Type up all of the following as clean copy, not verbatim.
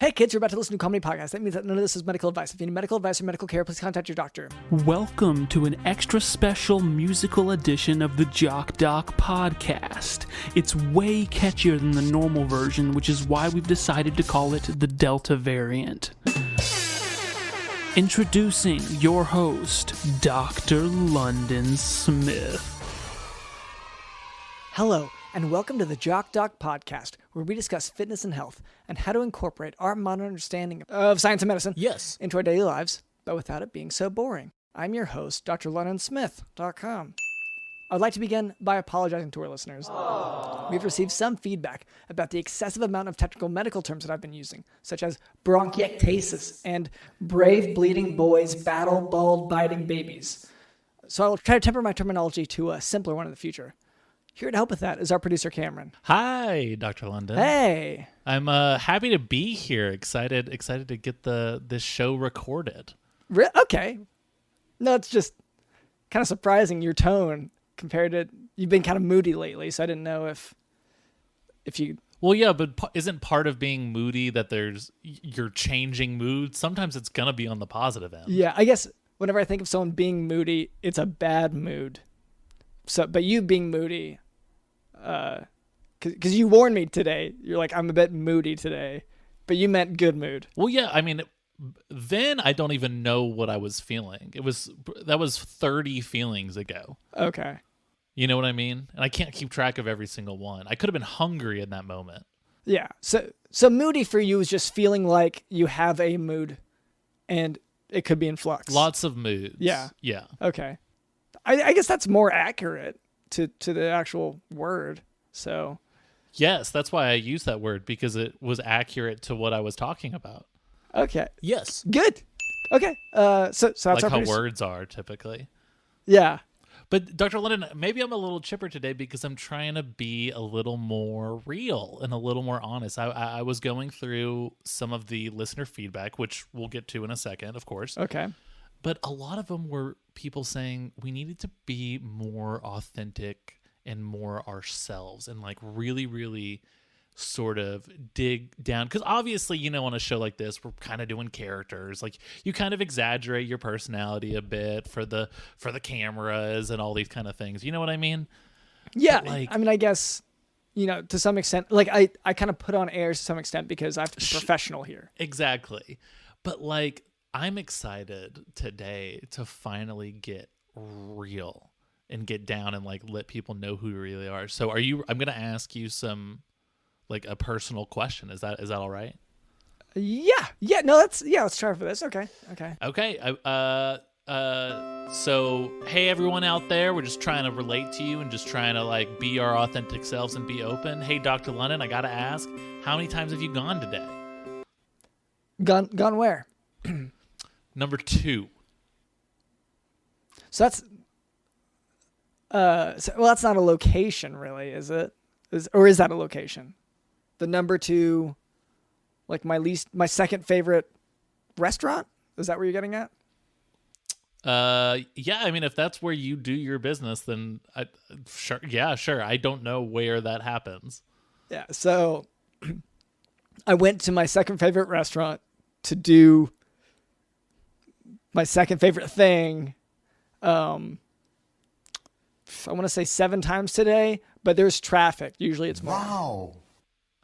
Hey kids, you're about to listen to a comedy podcast. That means that none of this is medical advice. If you need medical advice or medical care, please contact your doctor. Welcome to an extra special musical edition of the Jock podcast. It's way catchier than the normal version, which is why we've decided to call it the Delta variant. Introducing your host, Dr. London Smith. Hello, and welcome to the Jock podcast, where we discuss fitness and health and how to incorporate our modern understanding of science and medicine into our daily lives, but without it being so boring. I'm your host, Dr. LondonSmith.com. I'd like to begin by apologizing to our listeners. We've received some feedback about the excessive amount of technical medical terms that I've been using, such as bronchiectasis and brave bleeding boys battle bald biting babies. So I'll try to temper my terminology to a simpler one in the future. Here to help with that is our producer, Cameron. Hi, Dr. London. Hey. I'm happy to be here. Excited to get this show recorded. Okay. No, it's just kind of surprising your tone compared to, you've been kind of moody lately, so I didn't know if you... Well, yeah, but isn't part of being moody that you're changing mood? Sometimes it's going to be on the positive end. Yeah, I guess whenever I think of someone being moody, it's a bad mood. So, but you being moody... because you warned me today. You're like, I'm a bit moody today, but you meant good mood. Well, yeah, I mean, then I don't even know what I was feeling. That was 30 feelings ago. Okay. You know what I mean? And I can't keep track of every single one. I could have been hungry in that moment. Yeah. So moody for you is just feeling like you have a mood and it could be in flux. Lots of moods. Yeah. Yeah. Okay. I guess that's more accurate to the actual word. So yes, that's why I used that word, because it was accurate to what I was talking about. Okay. Yes. Good. Okay. So that's like our how producer. words are typically. Yeah. But Dr. London, maybe I'm a little chipper today because I'm trying to be a little more real and a little more honest. I was going through some of the listener feedback, which we'll get to in a second, of course. Okay. But a lot of them were people saying we needed to be more authentic and more ourselves and like really, really sort of dig down. Because obviously, on a show like this, we're kind of doing characters. Like you kind of exaggerate your personality a bit for the cameras and all these kind of things. You know what I mean? Yeah. I mean, I guess, to some extent, like I kind of put on airs to some extent because I have to be professional here. Exactly. But like, I'm excited today to finally get real and get down and like let people know who you really are. So I'm going to ask you some like a personal question. Is that all right? Yeah. No, let's try for this. Okay. So hey everyone out there, we're just trying to relate to you and just trying to like be our authentic selves and be open. Hey, Dr. London, I got to ask, how many times have you gone today? Gone where? Number 2. So that's that's not a location, really, is it? Or is that a location? The number 2, like my second favorite restaurant? Is that where you're getting at? Yeah. I mean, if that's where you do your business, then sure. Yeah, sure. I don't know where that happens. Yeah. So I went to my second favorite restaurant to do my second favorite thing. I want to say 7 times today, but there's traffic. Usually it's more. Wow.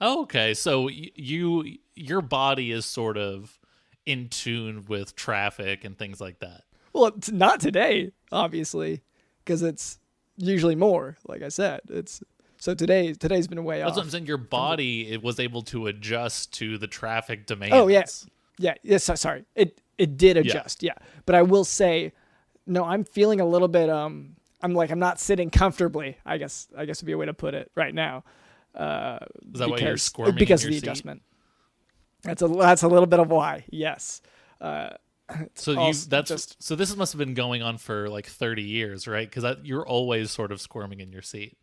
Okay, so your body is sort of in tune with traffic and things like that. Well, it's not today, obviously, because it's usually more. Like I said, so today's been way off. That's what I'm saying. Your body it was able to adjust to the traffic demands. Oh yeah. Yes. Sorry, it did adjust. Yeah, but I will say, no, I'm feeling a little bit. I'm not sitting comfortably. I guess would be a way to put it right now. Is that why you're squirming because in of your the seat? adjustment? That's a little bit of why. Yes. So this must have been going on for like 30 years, right? Because you're always sort of squirming in your seat.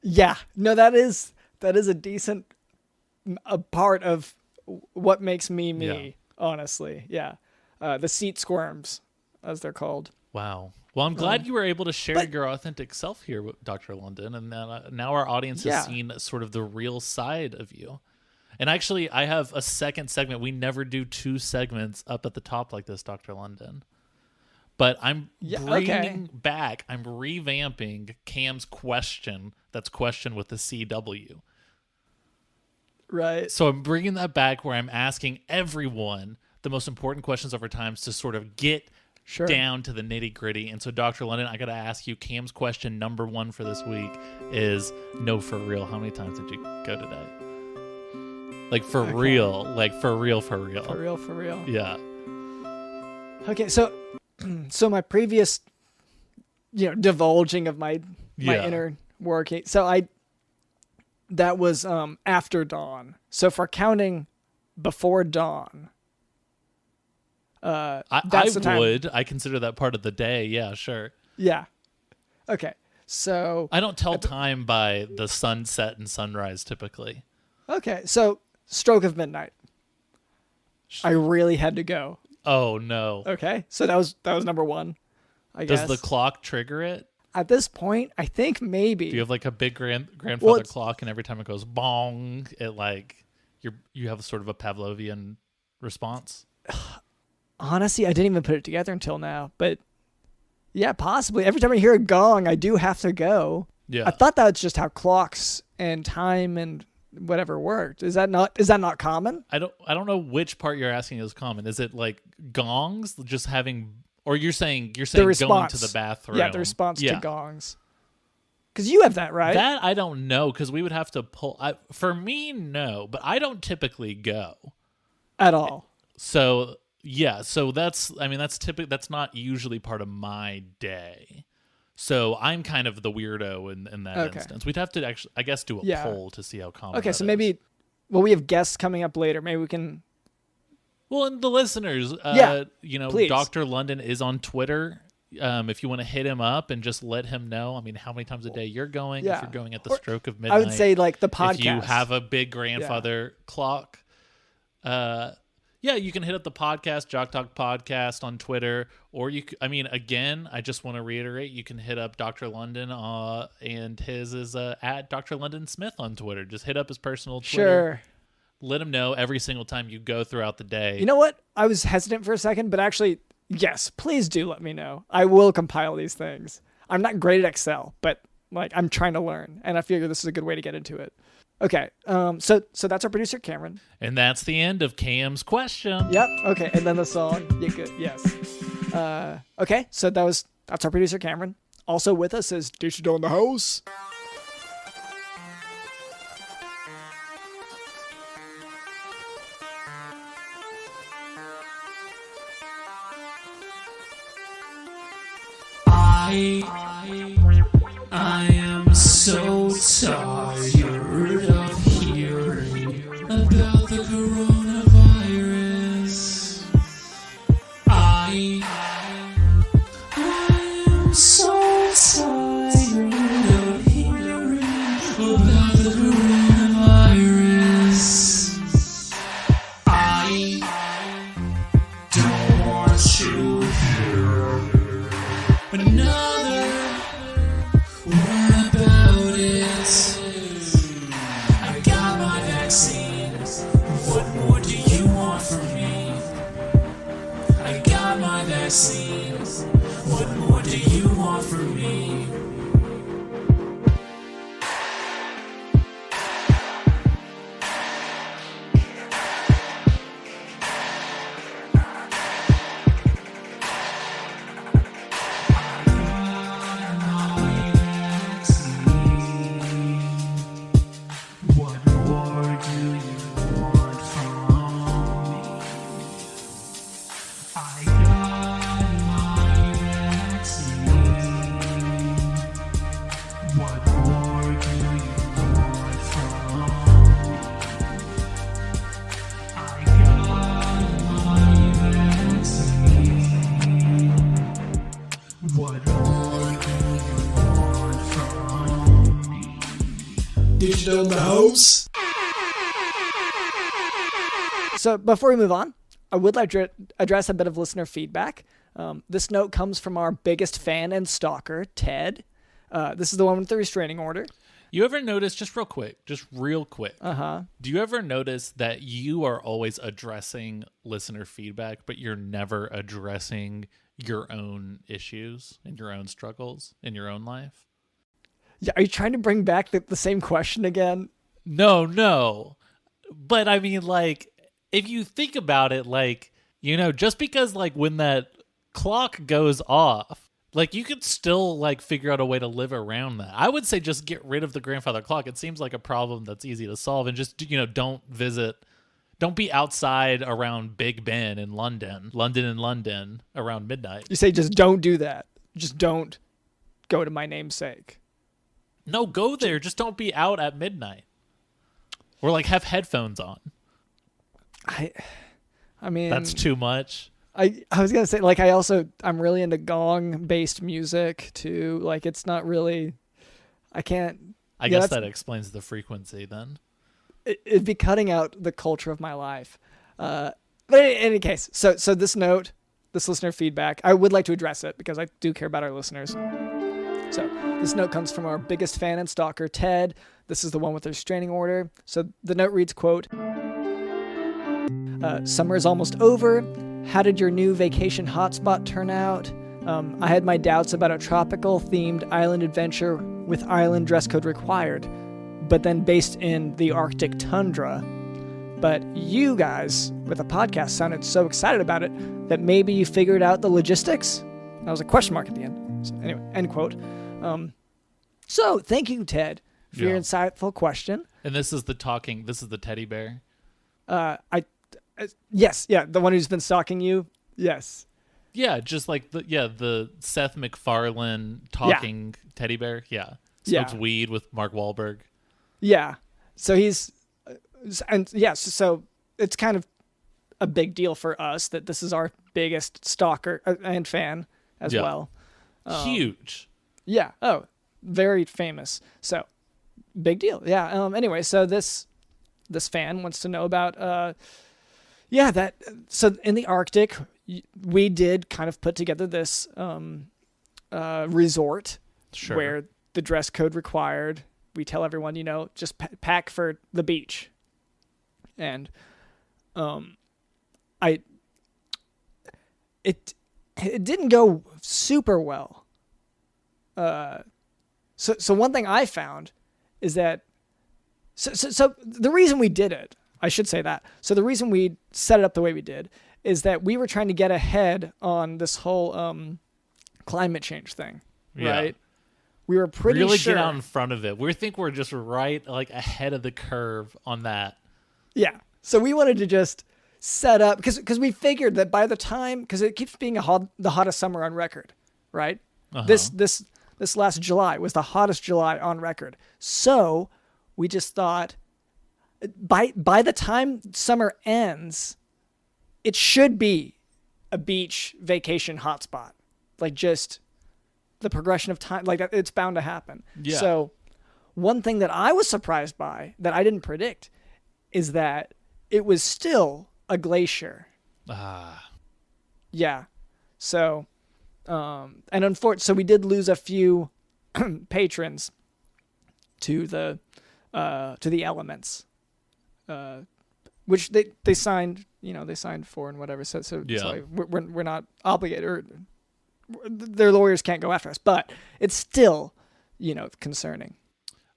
Yeah. No, that is a decent a part of what makes me. Yeah. Honestly, yeah. The seat squirms, as they're called. Wow. Well, I'm glad you were able to share your authentic self here, Dr. London, and now our audience has seen sort of the real side of you. And actually, I have a second segment. We never do 2 segments up at the top like this, Dr. London. But I'm bringing back, I'm revamping Cam's question. That's question with the CW. Right. So I'm bringing that back where I'm asking everyone the most important questions over times to sort of get down to the nitty gritty. And so, Dr. London, I got to ask you, Cam's question number 1 for this week is, no, for real, how many times did you go today? Like, for real. Like, for real. For real. Yeah. Okay, so my previous, divulging of my inner working. So that was after dawn. So for counting before dawn, that's the time. I consider that part of the day. Yeah, sure. Yeah. Okay. So I don't tell time by the sunset and sunrise typically. Okay. So stroke of midnight. I really had to go. Oh no. Okay. So that was number 1. I guess. Does the clock trigger it? At this point, I think maybe. Do you have like a big grandfather clock, and every time it goes bong, it like you have sort of a Pavlovian response? Honestly, I didn't even put it together until now, but yeah, possibly. Every time I hear a gong, I do have to go. Yeah. I thought that was just how clocks and time and whatever worked. Is that not common? I don't know which part you're asking is common. Is it like gongs just having, or you're saying the response, going to the bathroom? Yeah, the response to gongs. Because you have that, right? That I don't know, because we would have to pull. For me, no, but I don't typically go at all. So yeah, so that's not usually part of my day. So I'm kind of the weirdo in that instance. We'd have to actually, I guess, do a poll to see how common. Okay, so maybe, we have guests coming up later. Maybe we can. Well, and the listeners, please. Dr. London is on Twitter. If you want to hit him up and just let him know, I mean, how many times a day you're going, if you're going at the stroke of midnight. I would say like the podcast. If you have a big grandfather clock, you can hit up the podcast, Jock Talk Podcast on Twitter, or again, I just want to reiterate, you can hit up Dr. London, and his is at Dr. London Smith on Twitter. Just hit up his personal Twitter. Sure. Let him know every single time you go throughout the day. You know what? I was hesitant for a second, but actually, yes, please do let me know. I will compile these things. I'm not great at Excel, but I'm trying to learn, and I figure this is a good way to get into it. Okay, so that's our producer, Cameron. And that's the end of Cam's question. Yep, okay, and then the song. Yeah, good, yes. Okay, so that's our producer, Cameron. Also with us is Digital in the house. I am so tired of hearing about the coronavirus. I am so tired of hearing about the coronavirus. I don't want to hear another word about it. I got my vaccine. What more do you want from me? I got my vaccine. What more do you want from me? Digital in the house. So before we move on, I would like to address a bit of listener feedback. This note comes from our biggest fan and stalker, Ted. This is the one with the restraining order. You ever notice, just real quick, Uh-huh. do you ever notice that you are always addressing listener feedback, but you're never addressing your own issues and your own struggles in your own life? Yeah, are you trying to bring back the same question again? No. But I mean, like, if you think about it, like, you know, just because, like, when that clock goes off, like, you could still, like, figure out a way to live around that. I would say just get rid of the grandfather clock. It seems like a problem that's easy to solve, and just, you know, don't be outside around Big Ben in London around midnight. You say just don't do that. Just don't go to my namesake. No, go there. Just don't be out at midnight. Or, like, have headphones on. I mean... That's too much. I was going to say, like, I'm really into gong-based music, too. Like, it's not really... I guess that explains the frequency, then. It'd be cutting out the culture of my life. But in any case, so this listener feedback, I would like to address it because I do care about our listeners. So this note comes from our biggest fan and stalker, Ted. This is the one with the restraining order. So the note reads, quote, summer is almost over. How did your new vacation hotspot turn out? I had my doubts about a tropical-themed island adventure with island dress code required, but then based in the Arctic tundra. But you guys, with the podcast, sounded so excited about it that maybe you figured out the logistics? That was a question mark at the end. So anyway, end quote. So thank you, Ted, for your insightful question. And this is the teddy bear? Yes, the one who's been stalking you. Yes. Yeah, just like the Seth MacFarlane talking teddy bear. Yeah. Smokes weed with Mark Wahlberg. Yeah. So so it's kind of a big deal for us that this is our biggest stalker and fan as well. Huge. Yeah. Oh, very famous. So big deal. Yeah. Anyway, so this fan wants to know about, so in the Arctic, we did kind of put together this, resort where the dress code required. We tell everyone, just pack for the beach. And, it didn't go super well. So one thing I found is that, so the reason we did it, I should say that. So the reason we set it up the way we did is that we were trying to get ahead on this whole, climate change thing, right? We were pretty really sure. Get out in front of it. We think we're just right, like, ahead of the curve on that. Yeah. So we wanted to just set up because we figured that by the time, because it keeps being the hottest summer on record, right? Uh-huh. This last July was the hottest July on record. So we just thought by the time summer ends, it should be a beach vacation hotspot. Like, just the progression of time, like, it's bound to happen. Yeah. So one thing that I was surprised by that I didn't predict is that it was still a glacier. Yeah. So, and unfortunately, so we did lose a few patrons to the elements, which they signed, they signed for and whatever. So it's like we're not obligated, or their lawyers can't go after us, but it's still, concerning.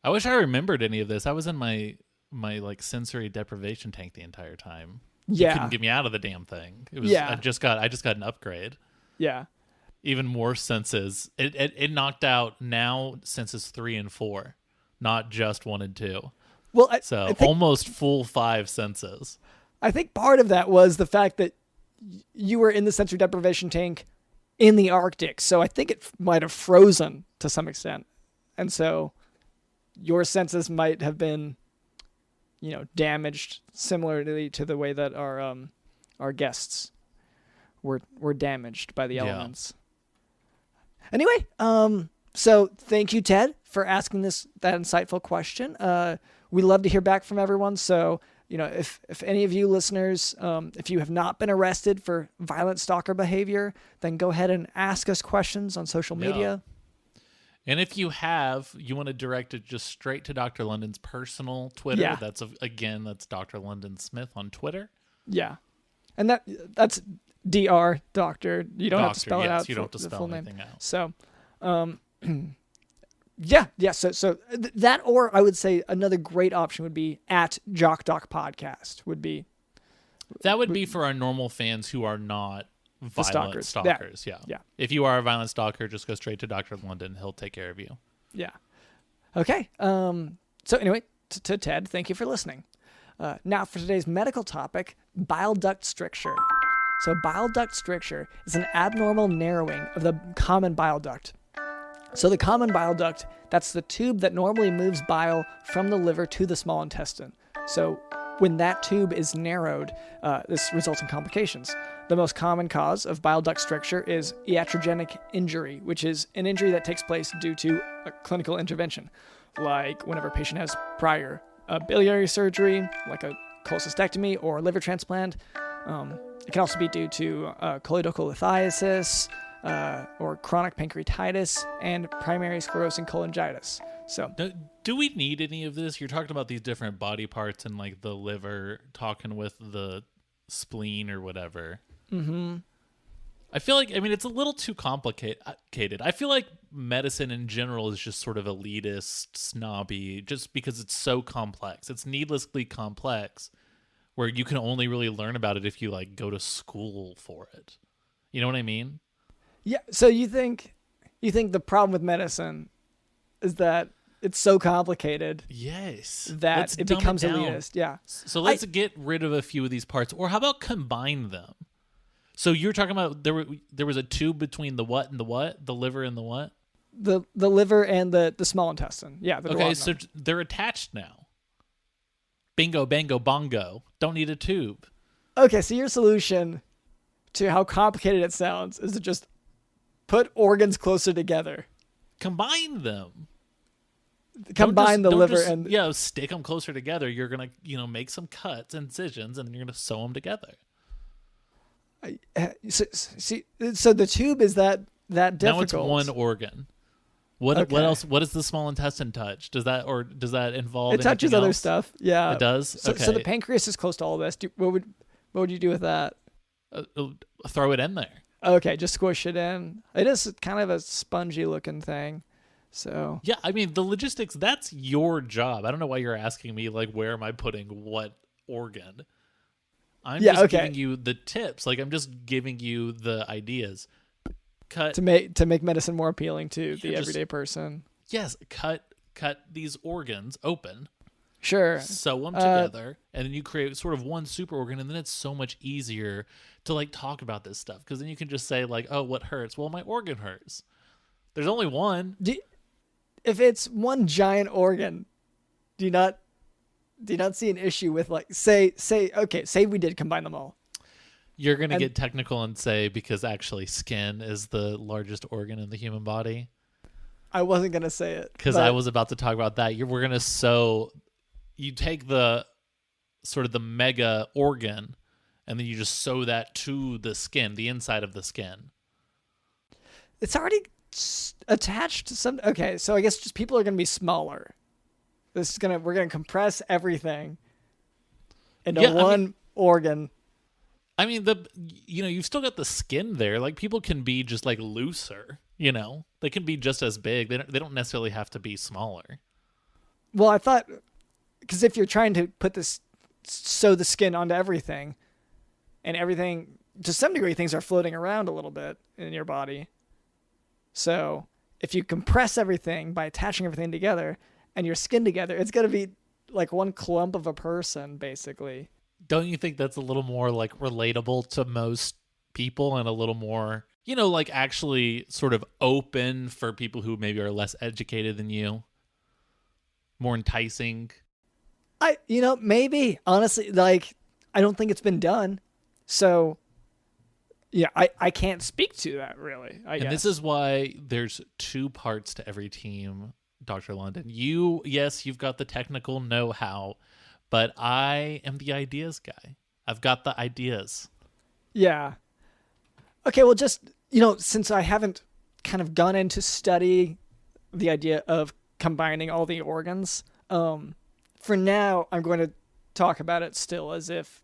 I wish I remembered any of this. I was in my like sensory deprivation tank the entire time. Yeah. You couldn't get me out of the damn thing. It was, I just got an upgrade. Yeah. Even more senses. It knocked out now senses 3 and 4, not just 1 and 2. Well, I think, almost full 5 senses. I think part of that was the fact that you were in the sensory deprivation tank in the Arctic. So I think it might have frozen to some extent. And so your senses might have been, damaged similarly to the way that our guests were damaged by the elements. Anyway, so thank you, Ted, for asking that insightful question. We love to hear back from everyone. So, if any of you listeners, if you have not been arrested for violent stalker behavior, then go ahead and ask us questions on social media. And if you want to direct it just straight to Dr. London's personal Twitter. Yeah. That's Dr. London Smith on Twitter. Yeah. And that's Dr. Doctor. You don't have to spell it out. You don't have to spell anything out. So, yeah. So that, or I would say another great option would be at Jock Doc Podcast would be. That would be for our normal fans who are not violent stalkers. Yeah. If you are a violent stalker, just go straight to Dr. London. He'll take care of you. Yeah. Okay. So anyway, to Ted, thank you for listening. Now for today's medical topic, bile duct stricture. So bile duct stricture is an abnormal narrowing of the common bile duct. So the common bile duct, that's the tube that normally moves bile from the liver to the small intestine. So when that tube is narrowed, this results in complications. The most common cause of bile duct stricture is iatrogenic injury, which is an injury that takes place due to a clinical intervention, like whenever a patient has prior biliary surgery, like a cholecystectomy or liver transplant. It can also be due to choledocholithiasis or chronic pancreatitis and primary sclerosing cholangitis. So, do we need any of this? You're talking about these different body parts and like the liver talking with the spleen or whatever. Mm-hmm. I feel like, it's a little too complicated. I feel like medicine in general is just sort of elitist, snobby, just because it's so complex. It's needlessly complex, where you can only really learn about it if you like go to school for it. You know what I mean? Yeah. So you think the problem with medicine is that it's so complicated? Yes. That it becomes elitist. Yeah. So let's get rid of a few of these parts, or how about combine them? So you're talking about there was a tube between the what and the what? The liver and the what? The liver and the small intestine. Yeah. Okay, so they're attached now. Bingo, bango, bongo. Don't need a tube. Okay, so your solution to how complicated it sounds is to just put organs closer together. Combine them. Combine the liver and... Yeah, stick them closer together. You're going to, make some cuts, incisions, and you're going to sew them together. So the tube is that difficult. Now it's one organ. What else? What does the small intestine touch? Does that involve? It touches other stuff. Yeah, it does. So the pancreas is close to all of this. What would you do with that? Throw it in there. Okay, just squish it in. It is kind of a spongy looking thing. So yeah, the logistics. That's your job. I don't know why you're asking me like where am I putting what organ. I'm just giving you the tips. Like I'm just giving you the ideas. Cut to make medicine more appealing to the everyday person. Yes, cut these organs open. Sure. Sew them together, and then you create sort of one super organ, and then it's so much easier to like talk about this stuff because then you can just say like, "Oh, what hurts?" Well, my organ hurts. There's only one. If it's one giant organ, do you not see an issue with like say we did combine them all? You're going to get technical and say because actually skin is the largest organ in the human body. I wasn't going to say it. Because I was about to talk about that. We're going to sew... You take the sort of the mega organ and then you just sew that to the skin, the inside of the skin. It's already attached to some... Okay, so I guess just people are going to be smaller. We're going to compress everything into one organ. You've still got the skin there. Like people can be just like looser, they can be just as big. They don't necessarily have to be smaller. Well, I thought, because if you're trying to sew the skin onto everything and everything, to some degree, things are floating around a little bit in your body. So if you compress everything by attaching everything together and your skin together, it's going to be like one clump of a person, basically. Don't you think that's a little more like relatable to most people and a little more, like actually sort of open for people who maybe are less educated than you? More enticing? Maybe. Honestly, like, I don't think it's been done. So, yeah, I can't speak to that, really, I guess. This is why there's two parts to every team, Dr. London. You've got the technical know-how, but I am the ideas guy. I've got the ideas. Yeah. Okay, well, just, since I haven't kind of gone into study the idea of combining all the organs. For now, I'm going to talk about it still as if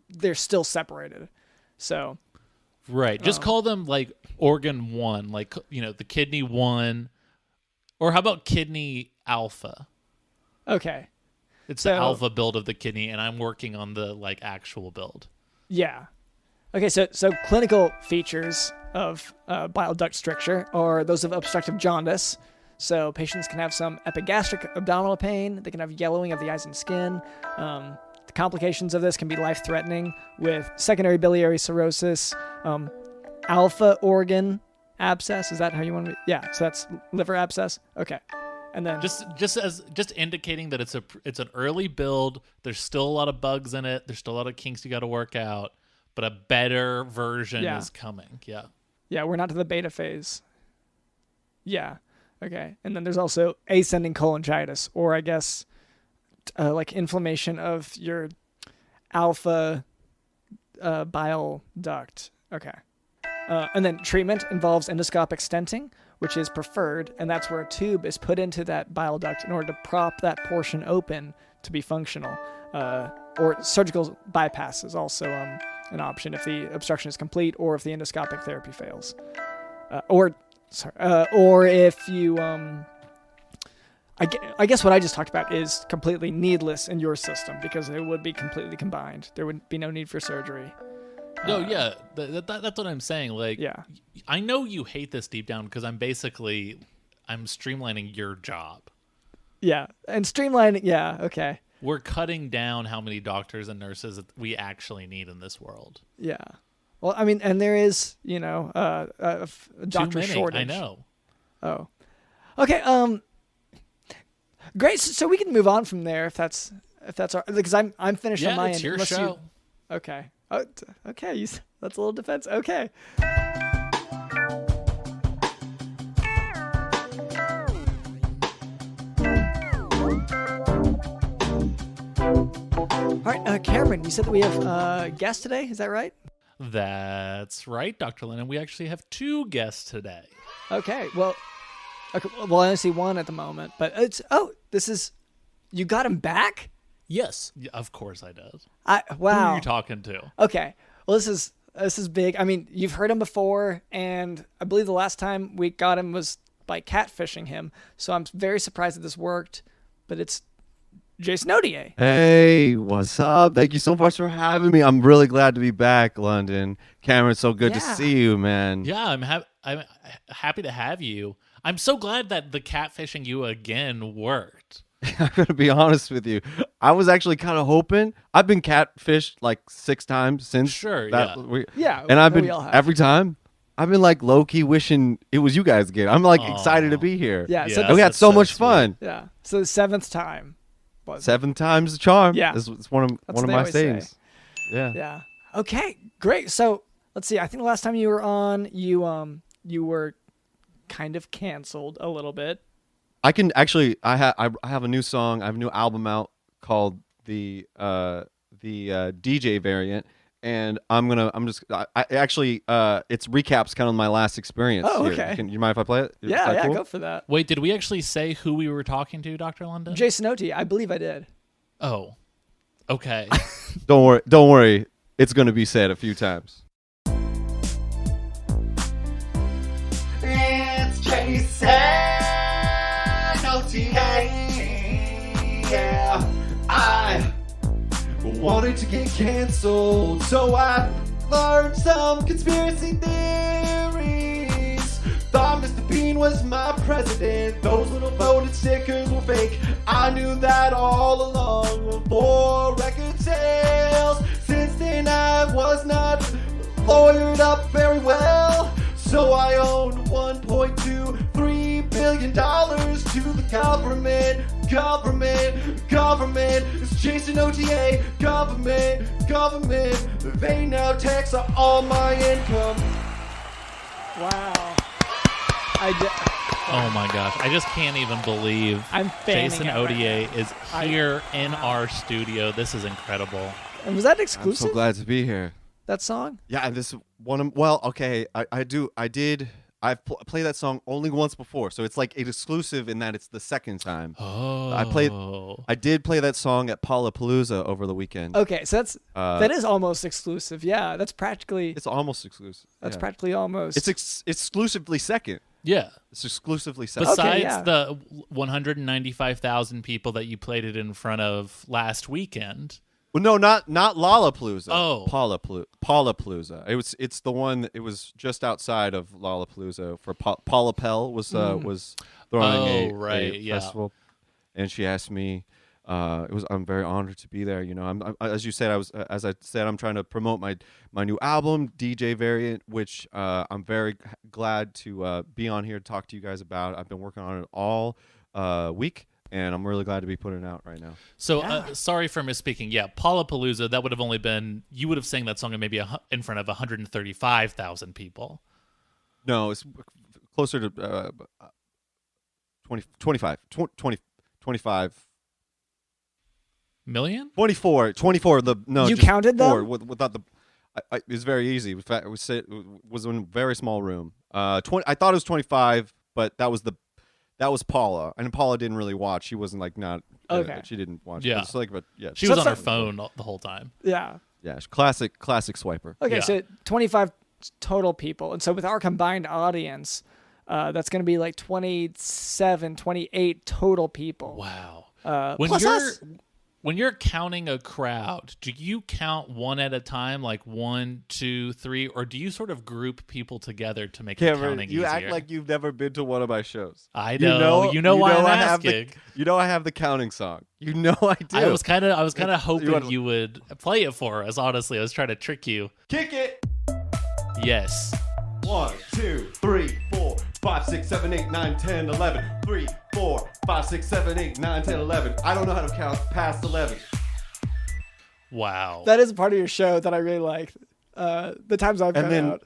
they're still separated. So, right. Just call them like organ 1, like, the kidney 1, or how about kidney alpha? Okay. It's the alpha build of the kidney, and I'm working on the like actual build. Yeah. Okay, so clinical features of bile duct stricture are those of obstructive jaundice. So patients can have some epigastric abdominal pain. They can have yellowing of the eyes and skin. The complications of this can be life-threatening with secondary biliary cirrhosis, alpha organ abscess. Is that how you want to? Yeah. So that's liver abscess. Okay. And then just indicating that it's an early build. There's still a lot of bugs in it. There's still a lot of kinks you got to work out, but a better version is coming. Yeah. Yeah, we're not to the beta phase. Yeah. Okay. And then there's also ascending cholangitis, or I guess like inflammation of your alpha bile duct. Okay. And then treatment involves endoscopic stenting, which is preferred, and that's where a tube is put into that bile duct in order to prop that portion open to be functional. Or surgical bypass is also an option if the obstruction is complete, or if the endoscopic therapy fails. Or if you, I guess what I just talked about is completely needless in your system because it would be completely combined. There would be no need for surgery. No, yeah, that's what I'm saying. Like, yeah. I know you hate this deep down because I'm streamlining your job. Yeah, and streamlining, yeah, okay. We're cutting down how many doctors and nurses we actually need in this world. Yeah. Well, I mean, and there is, a doctor shortage. I know. Oh. Okay, great. So we can move on from there if that's all right, because I'm finished on my end. Yeah, it's your show. Okay. Oh, okay. That's a little defense. Okay. All right, Cameron, you said that we have a guest today. Is that right? That's right, Dr. Lennon. We actually have 2 guests today. Okay. Well, I only see one at the moment, but you got him back? Yes, of course I did. Wow. Who are you talking to? Okay. Well, this is big. I mean, you've heard him before, and I believe the last time we got him was by catfishing him. So I'm very surprised that this worked. But it's Jason Ottier. Hey, what's up? Thank you so much for having me. I'm really glad to be back, London. Cameron, so good to see you, man. Yeah, I'm happy to have you. I'm so glad that the catfishing you again worked. I'm going to be honest with you. I was actually kind of hoping. I've been catfished like 6 times since. Sure, yeah. And I've been, every time, I've been like low-key wishing it was you guys again. I'm like excited to be here. Yeah. So we had so much fun. Yeah. So the 7th time. 7 times the charm. Yeah. It's one of my sayings. Yeah. Yeah. Okay, great. So let's see. I think the last time you were on, you were kind of canceled a little bit. I can actually. I have a new song. I have a new album out called the DJ variant, and I actually it's recaps kind of my last experience. Oh, here. okay. You mind if I play it? Yeah, cool? Go for that. Wait, did we actually say who we were talking to, Dr. London? Jason Ottier. I believe I did. Oh, okay. Don't worry. It's going to be said a few times. It's Jason Ottier. Yeah, I wanted to get canceled, so I learned some conspiracy theories. Thought Mr. Bean was my president. Those little voted stickers were fake. I knew that all along before record sales. Since then I was not lawyered up very well, so I owned $1.23 billion to the government. It's Jason Ottier. Government. They now tax all my income. Wow. Oh my gosh. I just can't even believe Jason Ottier is here in our studio. This is incredible. And was that exclusive? I'm so glad to be here. That song? Yeah, this one. Well, okay. I I've played that song only once before, so it's like an exclusive in that it's the second time. Oh. I did play that song at Palapalooza over the weekend. Okay, so that is almost exclusive. Yeah, that's practically. It's almost exclusive. That's practically almost. It's exclusively second. Yeah. It's exclusively second. Besides the 195,000 people that you played it in front of last weekend. Well, no, not Lollapalooza. Oh, Palapalooza. It's the one. It was just outside of Lollapalooza. For Paula Pell was throwing a festival, and she asked me. I'm very honored to be there. You know, I'm as you said. I'm trying to promote my new album, DJ Variant, which I'm very glad to be on here to talk to you guys about. I've been working on it all week. And I'm really glad to be putting it out right now. So, sorry for misspeaking. Yeah, Palapalooza, that would have only been, you would have sang that song in maybe in front of 135,000 people. No, it's closer to 25 million? 24. You counted them? Without the, it was very easy. In fact, it was in a very small room. I thought it was 25, but that was Paula, and Paula didn't really watch. She wasn't like okay. She didn't watch. Yeah, she was on her phone the whole time. Yeah, classic swiper. Okay, yeah. So 25 total people, and so with our combined audience, that's going to be like 27, 28 total people. Wow. When you're counting a crowd, do you count one at a time, like 1, 2, 3, or do you sort of group people together to make the counting easier? You act like you've never been to one of my shows. I know. You know why I'm asking. I have the counting song. You know I do. I was kind of hoping you would play it for us. Honestly, I was trying to trick you. Kick it. Yes. 1, 2, 3, 4, 5, 6, 7, 8, 9, 10, 11. 3, 4, 5, 6, 7, 8, 9, 10, 11. I don't know how to count past 11. Wow. That is a part of your show that I really liked. The times I've cut out.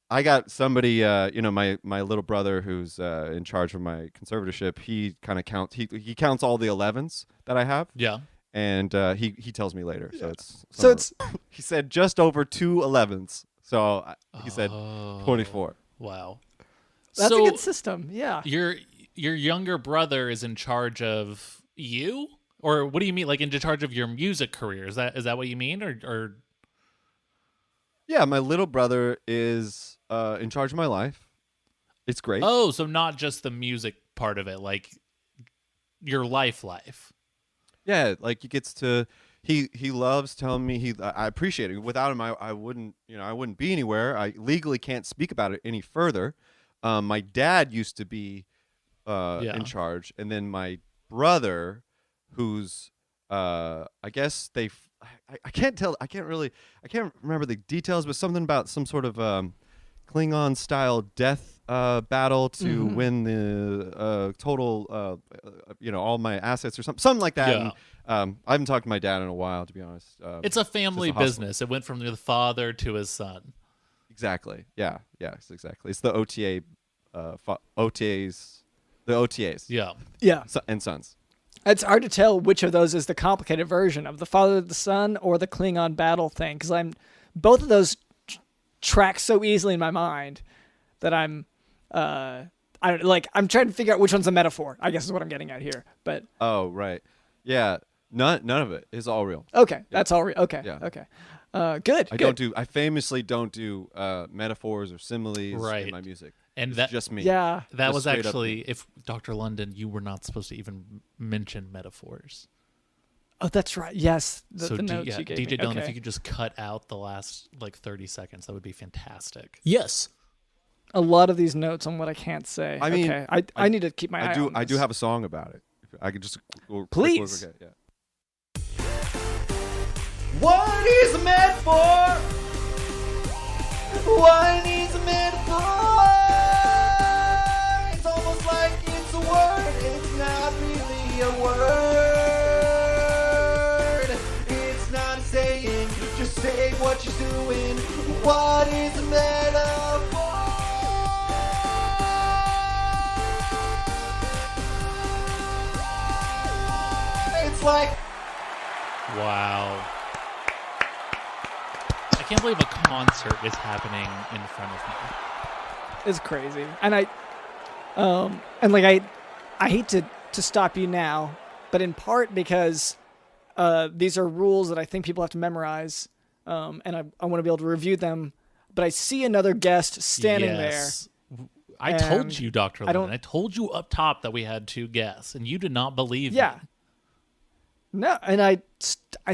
I got somebody, my little brother who's in charge of my conservatorship. He kind of counts. He counts all the 11s that I have. Yeah. And he tells me later. So it's he said just over 2 11s. So he said 24. Wow. That's a good system. Yeah. Your younger brother is in charge of you? Or what do you mean? Like in charge of your music career? Is that what you mean? Or Yeah, my little brother is in charge of my life. It's great. Oh, so not just the music part of it, like your life. Yeah, like he gets to he loves telling me I appreciate it. Without him I wouldn't be anywhere. I legally can't speak about it any further. My dad used to be in charge, and then my brother, who's I guess I can't remember the details, but something about some sort of Klingon style death battle to win the total all my assets or something like that. Yeah. And, I haven't talked to my dad in a while, to be honest. It's a family business. It went from the father to his son. Exactly. Yeah. Yes. Exactly. It's the OTA, OTAs, the OTAs. Yeah. Yeah. And sons. It's hard to tell which of those is the complicated version of the father to the son or the Klingon battle thing, because both of those track so easily in my mind that I'm trying to figure out which one's a metaphor, I guess is what I'm getting at here. But right. Yeah. None of it is all real. Okay. That's all real. Okay. Yeah. Okay. Good. I famously don't do metaphors or similes in my music. And it's just me. Yeah. That was actually, if Dr. London, you were not supposed to even mention metaphors. Oh, that's right. Yes. The notes you gave DJ me. Dylan, Okay. if you could just cut out the last 30 seconds, that would be fantastic. Yes. A lot of these notes on what I can't say. I mean, okay. I need to keep my eye on this. I do have a song about it. I could just please. Yeah. What is a metaphor? What is a metaphor? It's almost like it's a word. It's not really a word. It's not a saying. Just say what you're doing. What is a metaphor? It's like... Wow. I can't believe a concert is happening in front of me. It's crazy. And I hate to stop you now, but in part because these are rules that I think people have to memorize, and I want to be able to review them. But I see another guest standing there. I told you, Dr. Lynn. I told you up top that we had 2 guests, and you did not believe me. No, and I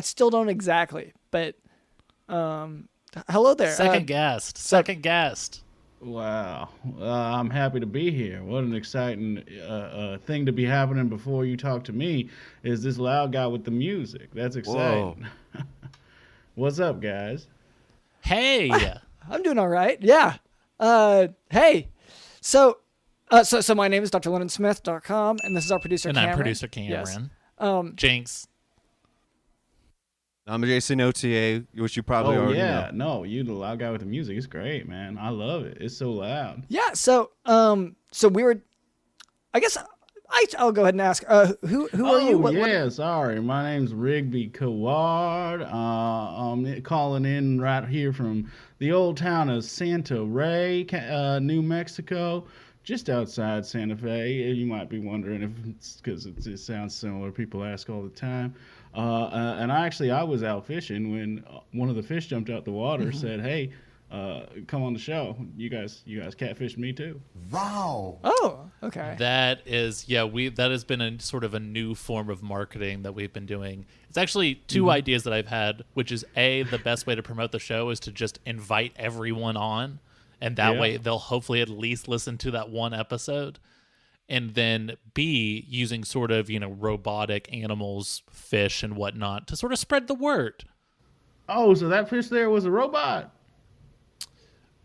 still don't exactly. But hello there. Second guest. Wow. I'm happy to be here. What an exciting thing to be happening before you talk to me is this loud guy with the music. That's exciting. What's up, guys? Hey. I'm doing all right. Yeah. Hey. So my name is drlennonsmith.com, and this is our producer, and Cameron. I'm producer Cameron. Yes. Jinx. I'm Jason Ottier, which you probably already know. No, you the loud guy with the music. It's great, man. I love it. It's so loud. Yeah. So we were. I guess I'll go ahead and ask. Who are you? Sorry. My name's Rigby Kaward. I'm calling in right here from the old town of Santa Fe, New Mexico, just outside Santa Fe. You might be wondering if it's because it sounds similar. People ask all the time. And I was out fishing when one of the fish jumped out the water, said, "Hey, come on the show. You guys catfished me too." Wow. Oh, okay. That has been a sort of a new form of marketing that we've been doing. It's actually 2 ideas that I've had, which is the best way to promote the show is to just invite everyone on, and that way they'll hopefully at least listen to that one episode. And then B, using sort of, robotic animals, fish and whatnot to sort of spread the word. Oh, so that fish there was a robot?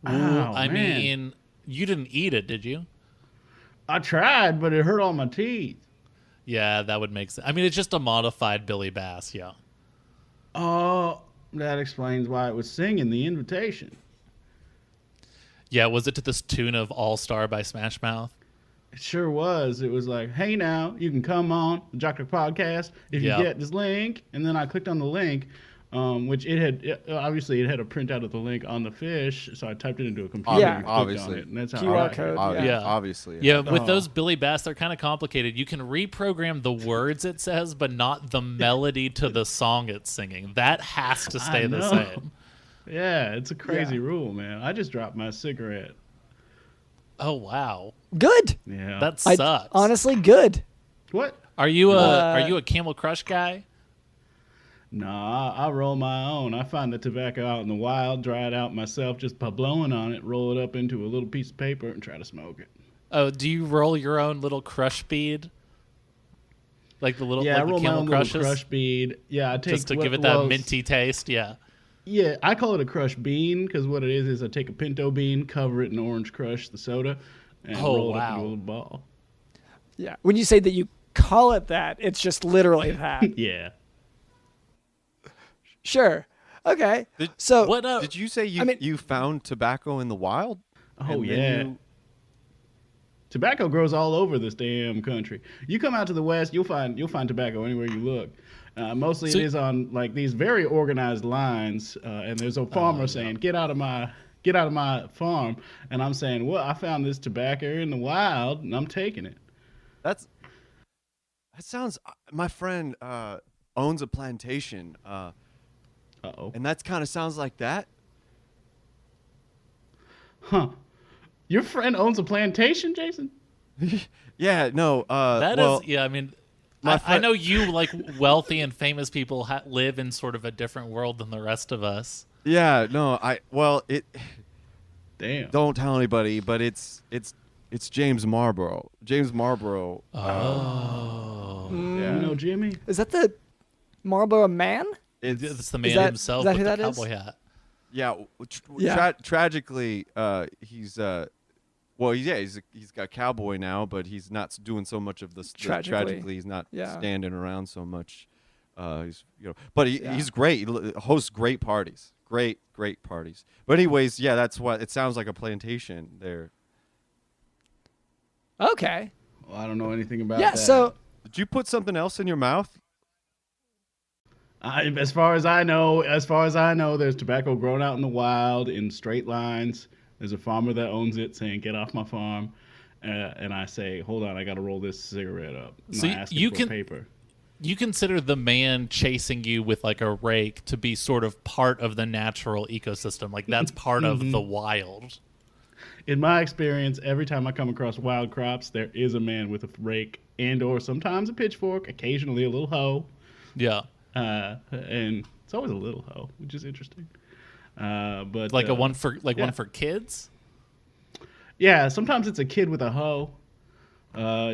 I mean, you didn't eat it, did you? I tried, but it hurt all my teeth. Yeah, that would make sense. I mean, it's just a modified Billy Bass, yeah. Oh, that explains why it was singing the invitation. Yeah, was it to this tune of All Star by Smash Mouth? It sure was. It was like, "Hey, now you can come on the Jock Podcast if you get this link." And then I clicked on the link, which it had a printout of the link on the fish, so I typed it into a computer. Yeah, and obviously. on it, and that's how QR code. Obviously. Yeah, with those Billy Bass, they're kind of complicated. You can reprogram the words it says, but not the melody to the song it's singing. That has to stay the same. Yeah, it's a crazy rule, man. I just dropped my cigarette. Oh wow, Good. Yeah, that sucks. Honestly, good. What? Are you a Camel Crush guy? Nah, I roll my own. I find the tobacco out in the wild, dry it out myself just by blowing on it, roll it up into a little piece of paper, and try to smoke it. Oh, do you roll your own little crush bead? Like the little I roll the my Camel own Crushes? little crush bead. Yeah, I take just to give it that minty taste. Yeah. Yeah, I call it a crush bean because what it is I take a pinto bean, cover it in orange crush, the soda, and roll it up into a little ball. Yeah. When you say that you call it that, it's just literally that. Yeah. Sure. Okay. Did you say you found tobacco in the wild? Oh, yeah. Tobacco grows all over this damn country. You come out to the West, you'll find tobacco anywhere you look. Mostly it is on like these very organized lines, and there's a farmer saying, "Get out of my farm," and I'm saying, "Well, I found this tobacco in the wild, and I'm taking it." That sounds. My friend owns a plantation. And that kind of sounds like that. Huh? Your friend owns a plantation, Jason? Yeah. No. I mean. I know you like wealthy and famous people live in sort of a different world than the rest of us. Yeah, no, Damn. Don't tell anybody, but it's James Marlborough. James Marlborough. Oh. Yeah. You know Jimmy? Is that the Marlboro Man? It's the man himself with the cowboy hat. Yeah. Tragically, he's got cowboy now, but he's not doing so much of this. Tragically, he's not standing around so much. He's great. He hosts great parties. Great parties. But anyways, that's what it sounds like, a plantation there. Okay. Well, I don't know anything about that. Yeah, so did you put something else in your mouth? As far as I know, there's tobacco grown out in the wild in straight lines There's a farmer that owns it saying, "Get off my farm," and I say, "Hold on, I got to roll this cigarette up." So you can paper. You consider the man chasing you with like a rake to be sort of part of the natural ecosystem, like that's part of the wild. In my experience, every time I come across wild crops, there is a man with a rake and or sometimes a pitchfork, occasionally a little hoe. Yeah. And it's always a little hoe, which is interesting. But like one for kids? Yeah, sometimes it's a kid with a hoe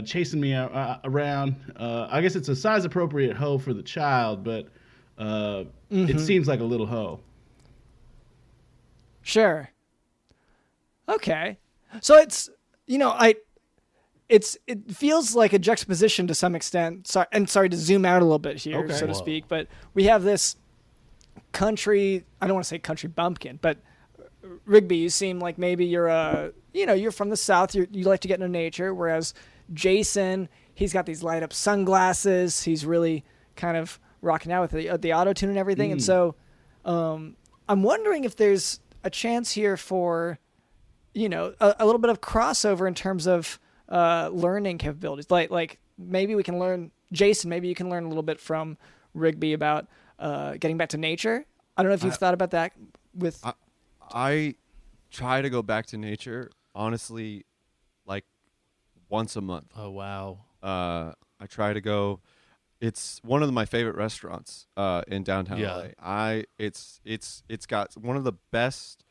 chasing me around. I guess it's a size appropriate hoe for the child, but it seems like a little hoe. Sure. Okay. So it's, it feels like a juxtaposition to some extent. Sorry to zoom out a little bit here, so to speak, but we have this country, I don't want to say country bumpkin, but Rigby, you seem like maybe you're you're from the South, you like to get into nature, whereas Jason, he's got these light up sunglasses, he's really kind of rocking out with the auto-tune and everything. And so I'm wondering if there's a chance here for a little bit of crossover in terms of learning capabilities. Like maybe we can learn, Jason, maybe you can learn a little bit from Rigby about getting back to nature. I don't know if you've thought about that with... I try to go back to nature, honestly, like once a month. Oh, wow. I try to go... It's one of my favorite restaurants in downtown LA. It's got one of the best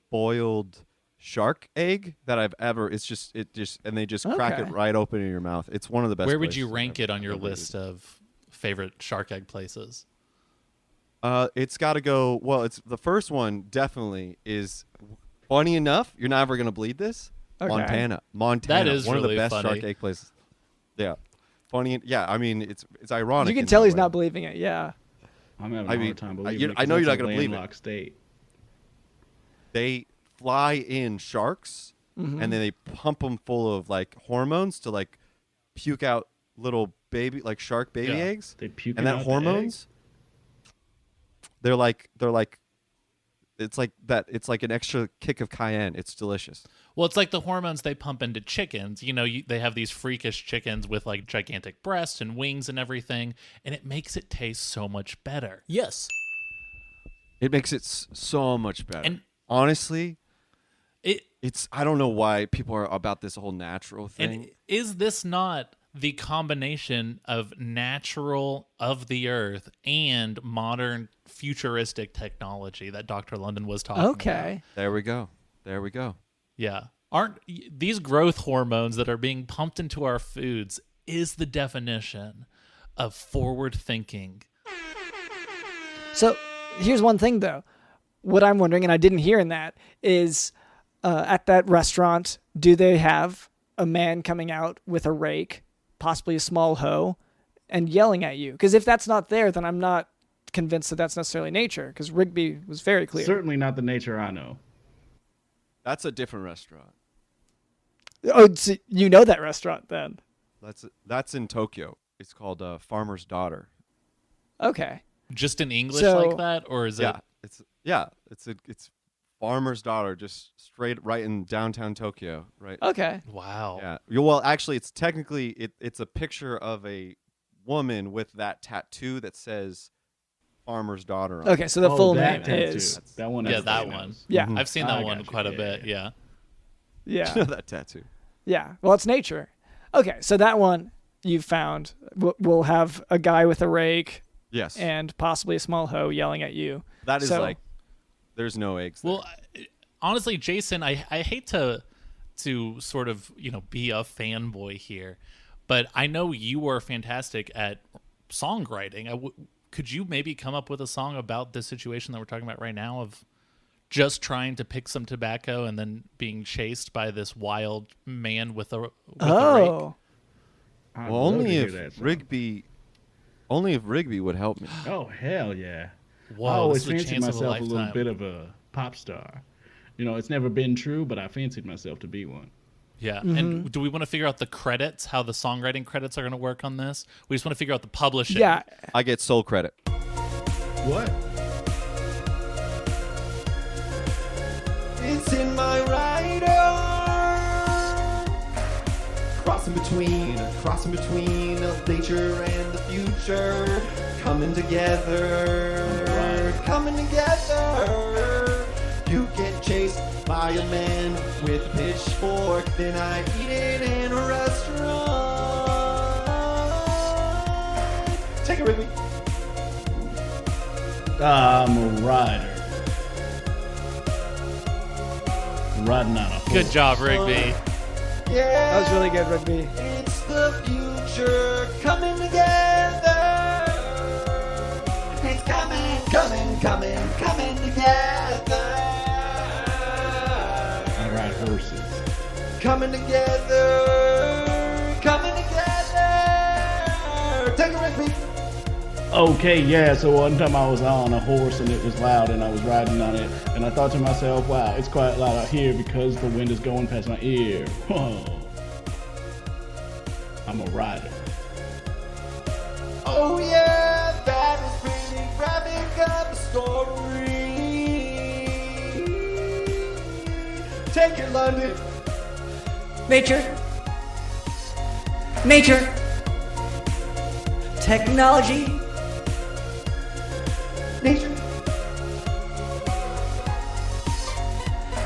boiled shark egg that I've ever. And they just crack it right open in your mouth. It's one of the best. Where would you rank it on your list of favorite shark egg places? It's got to go. Well, it's the first one. Definitely is. Funny enough, you're never gonna believe this. Okay. Montana. That is one really of the best funny. shark egg places. Yeah. Funny, yeah. I mean, it's ironic. You can tell he's not believing it. Yeah. I'm having a hard time believing it. I know you're not going to believe it. State. They fly in sharks, and then they pump them full of like hormones to like puke out little baby shark baby eggs. They puke and that hormones. They're like it's like that. It's like an extra kick of cayenne. It's delicious. Well, it's like the hormones they pump into chickens. They have these freakish chickens with like gigantic breasts and wings and everything, and it makes it taste so much better. Yes. It makes it so much better. And honestly, it's I don't know why people are about this whole natural thing. And is this not the combination of natural of the earth and modern futuristic technology that Dr. London was talking about? There we go. Yeah. Aren't these growth hormones that are being pumped into our foods is the definition of forward thinking? So here's one thing, though. What I'm wondering, and I didn't hear in that, is at that restaurant, do they have a man coming out with a rake, possibly a small hoe, and yelling at you? Because if that's not there, then I'm not convinced that that's necessarily nature, because Rigby was very clear. Certainly not the nature I know. That's a different restaurant. Oh, so you know that restaurant then? That's in Tokyo. It's called Farmer's Daughter. Okay. Just in English like that, or is it? It's Farmer's Daughter, just straight right in downtown Tokyo, right? Okay. Wow. Yeah. Well, actually, it's technically it's a picture of a woman with that tattoo that says Farmer's Daughter on it. Okay, so the full name is that one. Yeah, that one. Yeah, I've seen that one quite a bit. Yeah. Yeah. You know that tattoo. Yeah. Well, it's nature. Okay, so that one you've found. We'll have a guy with a rake. Yes. And possibly a small hoe yelling at you. That is there's no eggs there. Well, honestly, Jason, I hate to sort of, be a fanboy here, but I know you are fantastic at songwriting. Could you maybe come up with a song about this situation that we're talking about right now of just trying to pick some tobacco and then being chased by this wild man with a rake? Well, only if Rigby would help me. Oh, hell yeah. Whoa, I always this is fancied myself a little lifetime. bit of a pop star. It's never been true, but I fancied myself to be one. Yeah. And do we want to figure out the credits, how the songwriting credits are going to work on this? We just want to figure out the publishing. Yeah. I get sole credit. What? It's in my between, a cross in between of nature and the future. Coming together, coming together. You get chased by a man with a pitchfork, then I eat it in a restaurant. Take it, Rigby. I'm a rider. Riding on a horse. Good job, Rigby. Yeah, That was really good, Rigby. it's the future coming together. It's coming together. I ride horses. Coming together. Take it, Rigby. Okay, yeah, so one time I was on a horse and it was loud and I was riding on it and I thought to myself, wow, it's quite loud out here because the wind is going past my ear. Whoa. I'm a rider. Oh yeah, that is really wrapping up the story. Take it, London. Nature. Technology.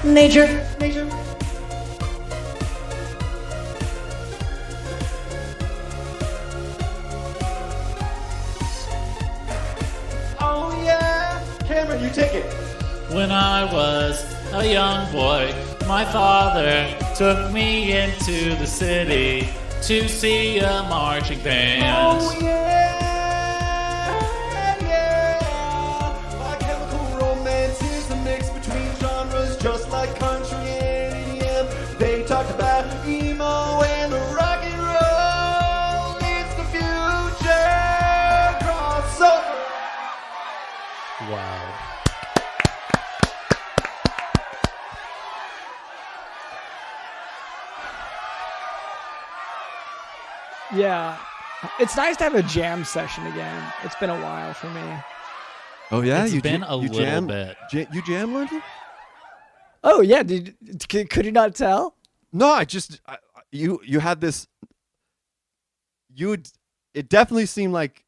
Nature. Oh yeah, Cameron, you take it. When I was a young boy, my father took me into the city to see a marching band. Oh yeah. My Chemical Romance is a mix between genres, just like country and EDM. They talked about emo and rock and roll. It's the future crossover. Wow. Yeah. It's nice to have a jam session again. It's been a while for me. Oh yeah, It's been a you little jam, bit. You jam, London? Oh, yeah. Could you not tell? No, you had this. It definitely seemed like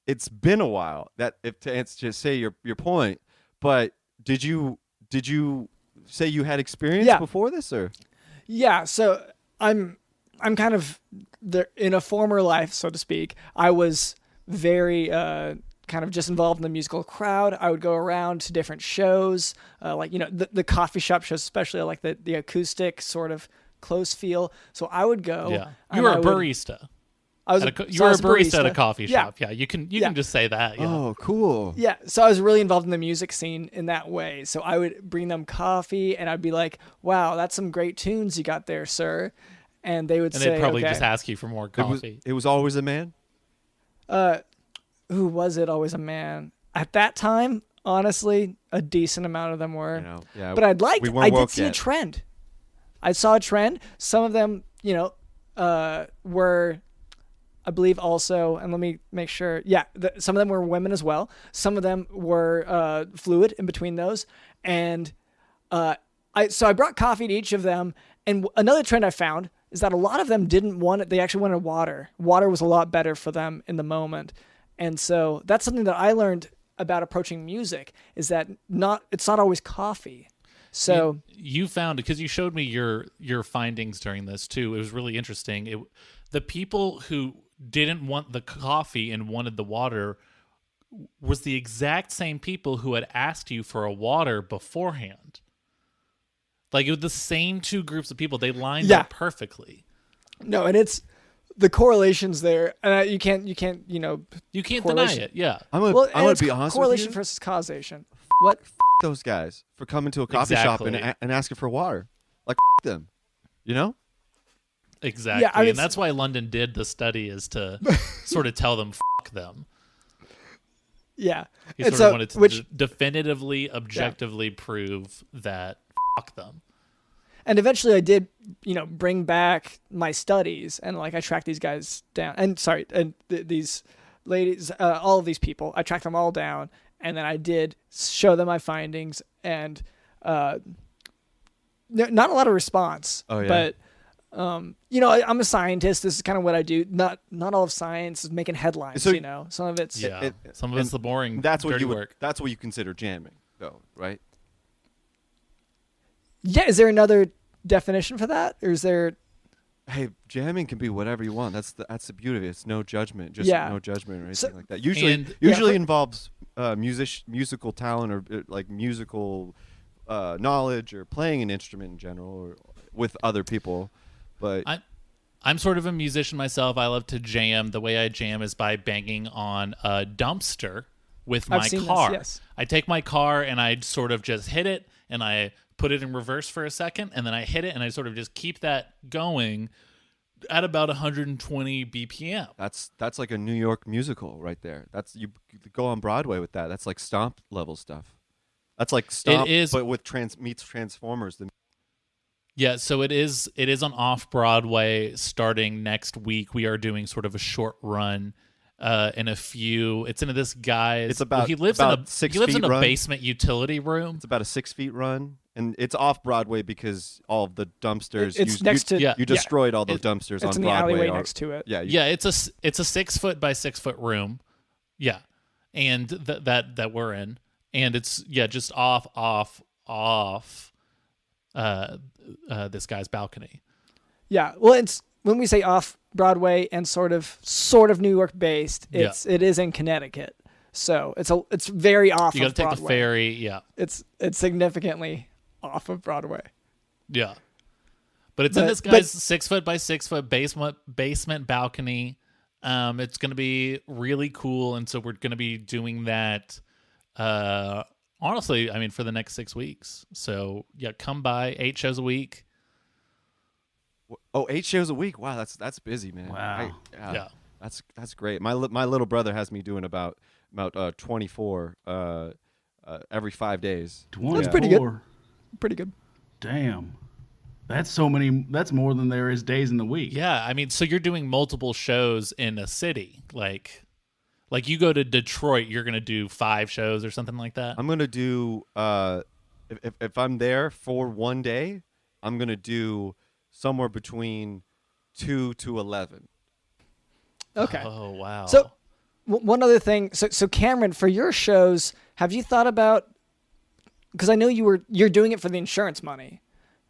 it's been a while. That if to answer, just say your point, but did you say you had experience before this or? Yeah. So I'm kind of in a former life, so to speak. I was very kind of just involved in the musical crowd. I would go around to different shows, like the coffee shop shows, especially. I like the acoustic sort of close feel. So I would go. Yeah, you were a barista. You were a barista at a coffee shop. Yeah, you can just say that. Yeah. Oh, cool. Yeah, so I was really involved in the music scene in that way. So I would bring them coffee, and I'd be like, "Wow, that's some great tunes you got there, sir." And they would say, they'd probably okay. just ask you for more coffee. It was always a man? Who was it? Always a man. At that time, honestly, a decent amount of them were. Yeah, but I did see a trend. I saw a trend. Some of them, were, I believe also, and let me make sure. Yeah, some of them were women as well. Some of them were fluid in between those. And I brought coffee to each of them. And another trend I found is that a lot of them didn't want it. They actually wanted water. Water was a lot better for them in the moment. And so that's something that I learned about approaching music, is that it's not always coffee. So you found, because you showed me your findings during this too. It was really interesting. The people who didn't want the coffee and wanted the water was the exact same people who had asked you for a water beforehand. Like, it was the same two groups of people. They lined up perfectly. No, and it's the correlations there, and you can't deny it. Yeah, I'm gonna be honest with you. Correlation versus causation. What? Those guys for coming to a coffee shop and asking for water. Like them, Exactly. Yeah, and that's why London did the study, is to sort of tell them them. Yeah, he sort of wanted to definitively, objectively prove that them. And eventually I did, bring back my studies, and I tracked these guys down, and these ladies, all of these people, I tracked them all down, and then I did show them my findings, and not a lot of response. Oh, yeah. But I'm a scientist. This is kind of what I do. Not all of science is making headlines. So, some of it's some of it's the boring. That's what dirty you work. That's what you consider jamming, though, right? Yeah. Is there another definition for that, or is there? Hey, jamming can be whatever you want. That's the beauty of it. It's no judgment, no judgment or anything like that. Usually involves musical talent or like musical knowledge or playing an instrument in general or with other people. But I'm sort of a musician myself. I love to jam. The way I jam is by banging on a dumpster with my car. This, yes. I take my car and I sort of just hit it and I put it in reverse for a second, and then I hit it, and I sort of just keep that going at about 120 BPM. That's like a New York musical right there. You go on Broadway with that. That's like Stomp level stuff. That's like Stomp, but with meets Transformers. Yeah, so it is on Off-Broadway starting next week. We are doing sort of a short run in a few. It's into this guy's. It's about he lives about in a 6 he lives feet in a run. basement utility room. It's about a 6 feet run. And it's off Broadway because all of the dumpsters. It's next to. You destroyed all the dumpsters on It's in Broadway. the alleyway next to it. Yeah. It's a 6 foot by 6 foot room. Yeah, and that we're in, and it's just off this guy's balcony. Yeah. Well, it's when we say off Broadway and sort of New York based. It is in Connecticut, so it's very off. You got to take Broadway. the ferry. Yeah. It's significantly off of Broadway. Yeah. But it's in this guy's 6 foot by 6 foot basement balcony. It's going to be really cool. And so we're going to be doing that, honestly, I mean, for the next 6 weeks. So yeah, come by. 8 shows a week. Oh, 8 shows a week. Wow. That's busy, man. Wow. Yeah. That's great. My little brother has me doing about 24, every 5 days. 24. That's pretty good. Pretty good. Damn. That's so many. That's more than there is days in the week. Yeah, I mean, so you're doing multiple shows in a city, like you go to Detroit, you're gonna do 5 shows or something like that. I'm gonna do if I'm there for one day, I'm gonna do somewhere between 2 to 11. Okay. Oh wow. So one other thing. So Cameron, for your shows, have you thought about? Because I know you're doing it for the insurance money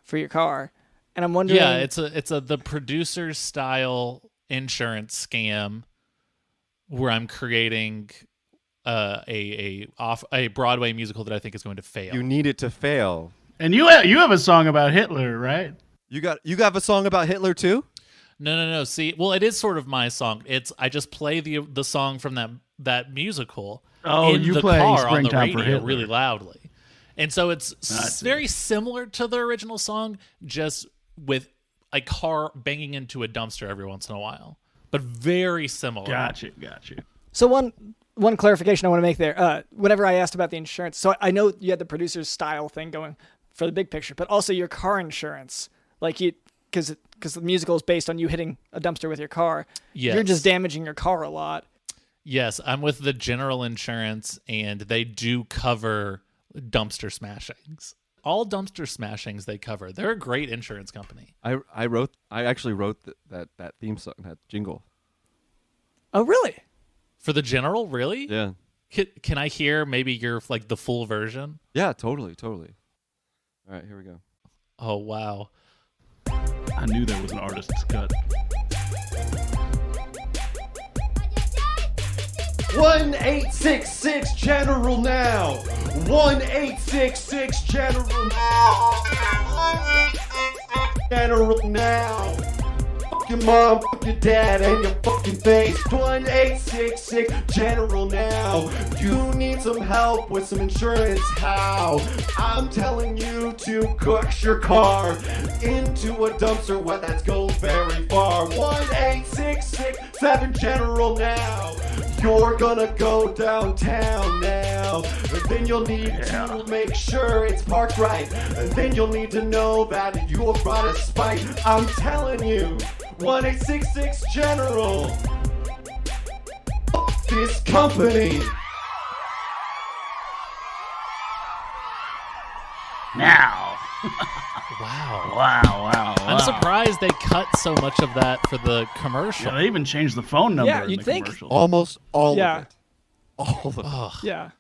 for your car, and I'm wondering. Yeah, it's the producer style insurance scam where I'm creating a Broadway musical that I think is going to fail. You need it to fail. And you have a song about Hitler, right? You got a song about Hitler too? No. See, well, it is sort of my song. I just play the song from that musical. Oh, in you the play car on the Springtime for radio Hitler really loudly. And so it's very similar to the original song, just with a car banging into a dumpster every once in a while, but very similar. Gotcha. So one clarification I want to make there. Whenever I asked about the insurance, so I know you had the producer's style thing going for the big picture, but also your car insurance, like because the musical is based on you hitting a dumpster with your car. Yes. You're just damaging your car a lot. Yes, I'm with the general insurance, and they do cover dumpster smashings. All dumpster smashings they cover. They're a great insurance company. I actually wrote that theme song, that jingle. Oh, really? For the general, really? Yeah. Can I hear maybe your the full version? Yeah, totally. All right, here we go. Oh wow. I knew there was an artist's cut. 1866 General now. 1866 General now. General now. Fuck your mom, fuck your dad, and your fucking face. 1866 General now. You need some help with some insurance. How? I'm telling you to coax your car into a dumpster where that's go very far. 18667 General now. You're gonna go downtown now. And then you'll need to make sure it's parked right. And then you'll need to know that you have brought a spike. I'm telling you, 1866 General. Fuck this company. Now, Wow. I'm surprised they cut so much of that for the commercial. Yeah, they even changed the phone number in you'd the think. commercial. Almost all of it. All of it. Yeah.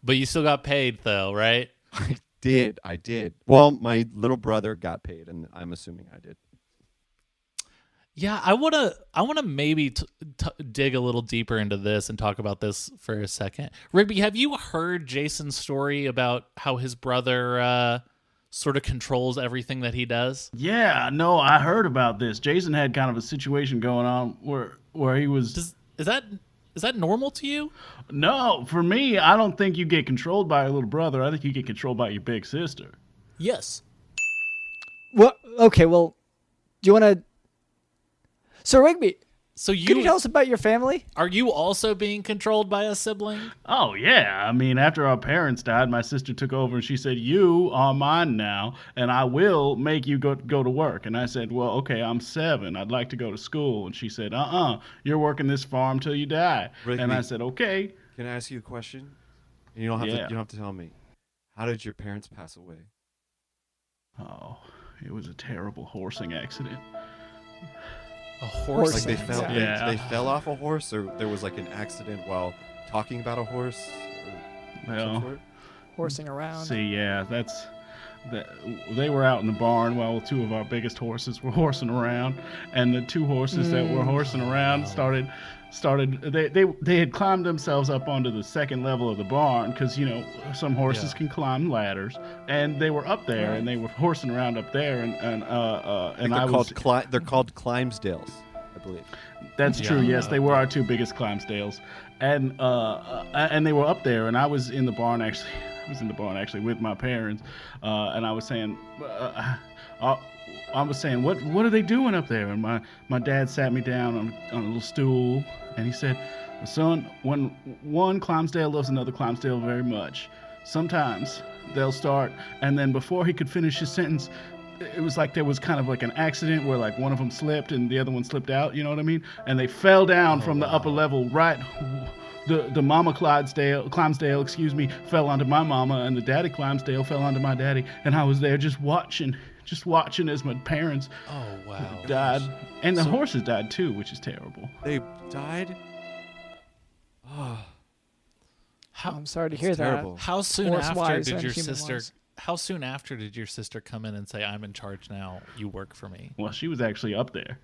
But you still got paid, though, right? I did. Well, my little brother got paid, and I'm assuming I did. Yeah, I wanna maybe dig a little deeper into this and talk about this for a second. Rigby, have you heard Jason's story about how his brother sort of controls everything that he does? Yeah, no, I heard about this. Jason had kind of a situation going on where he was. Is that normal to you? No, for me, I don't think you get controlled by your little brother. I think you get controlled by your big sister. Yes. Well, okay. Well, do you want to? So Rigby, can you tell us about your family? Are you also being controlled by a sibling? Oh, yeah. I mean, after our parents died, my sister took over and she said, "You are mine now, and I will make you go to work." And I said, "Well, okay, I'm 7. I'd like to go to school." And she said, "You're working this farm till you die." Rigby, and I said, "Okay." Can I ask you a question? You don't have to tell me. How did your parents pass away? Oh, it was a terrible horsing accident. A horse? Like they fell off a horse, or there was like an accident while talking about a horse? Horsing around. See, yeah, they were out in the barn while 2 of our biggest horses were horsing around, and the 2 horses that were horsing around started they had climbed themselves up onto the second level of the barn, because some horses can climb ladders, and they were up there and they were horsing around up there, and they're called Clymsdales, I believe. That's true. Yes, they were our 2 biggest Clymsdales, and they were up there, and I was in the barn actually with my parents, and I was saying, what are they doing up there? And my dad sat me down on a little stool, and he said, "Son, when one Clymsdale loves another Clymsdale very much, sometimes they'll start," and then before he could finish his sentence, it was like there was kind of like an accident where like one of them slipped and the other one slipped out, you know what I mean? And they fell down from the upper level, right? The mama Clymsdale, fell onto my mama, and the daddy Clymsdale fell onto my daddy, and I was there just watching as my parents died. And the horses died too, which is terrible. They died? Oh. I'm sorry to hear terrible. that. How soon after did your sister come in and say, "I'm in charge now, you work for me"? Well, she was actually up there.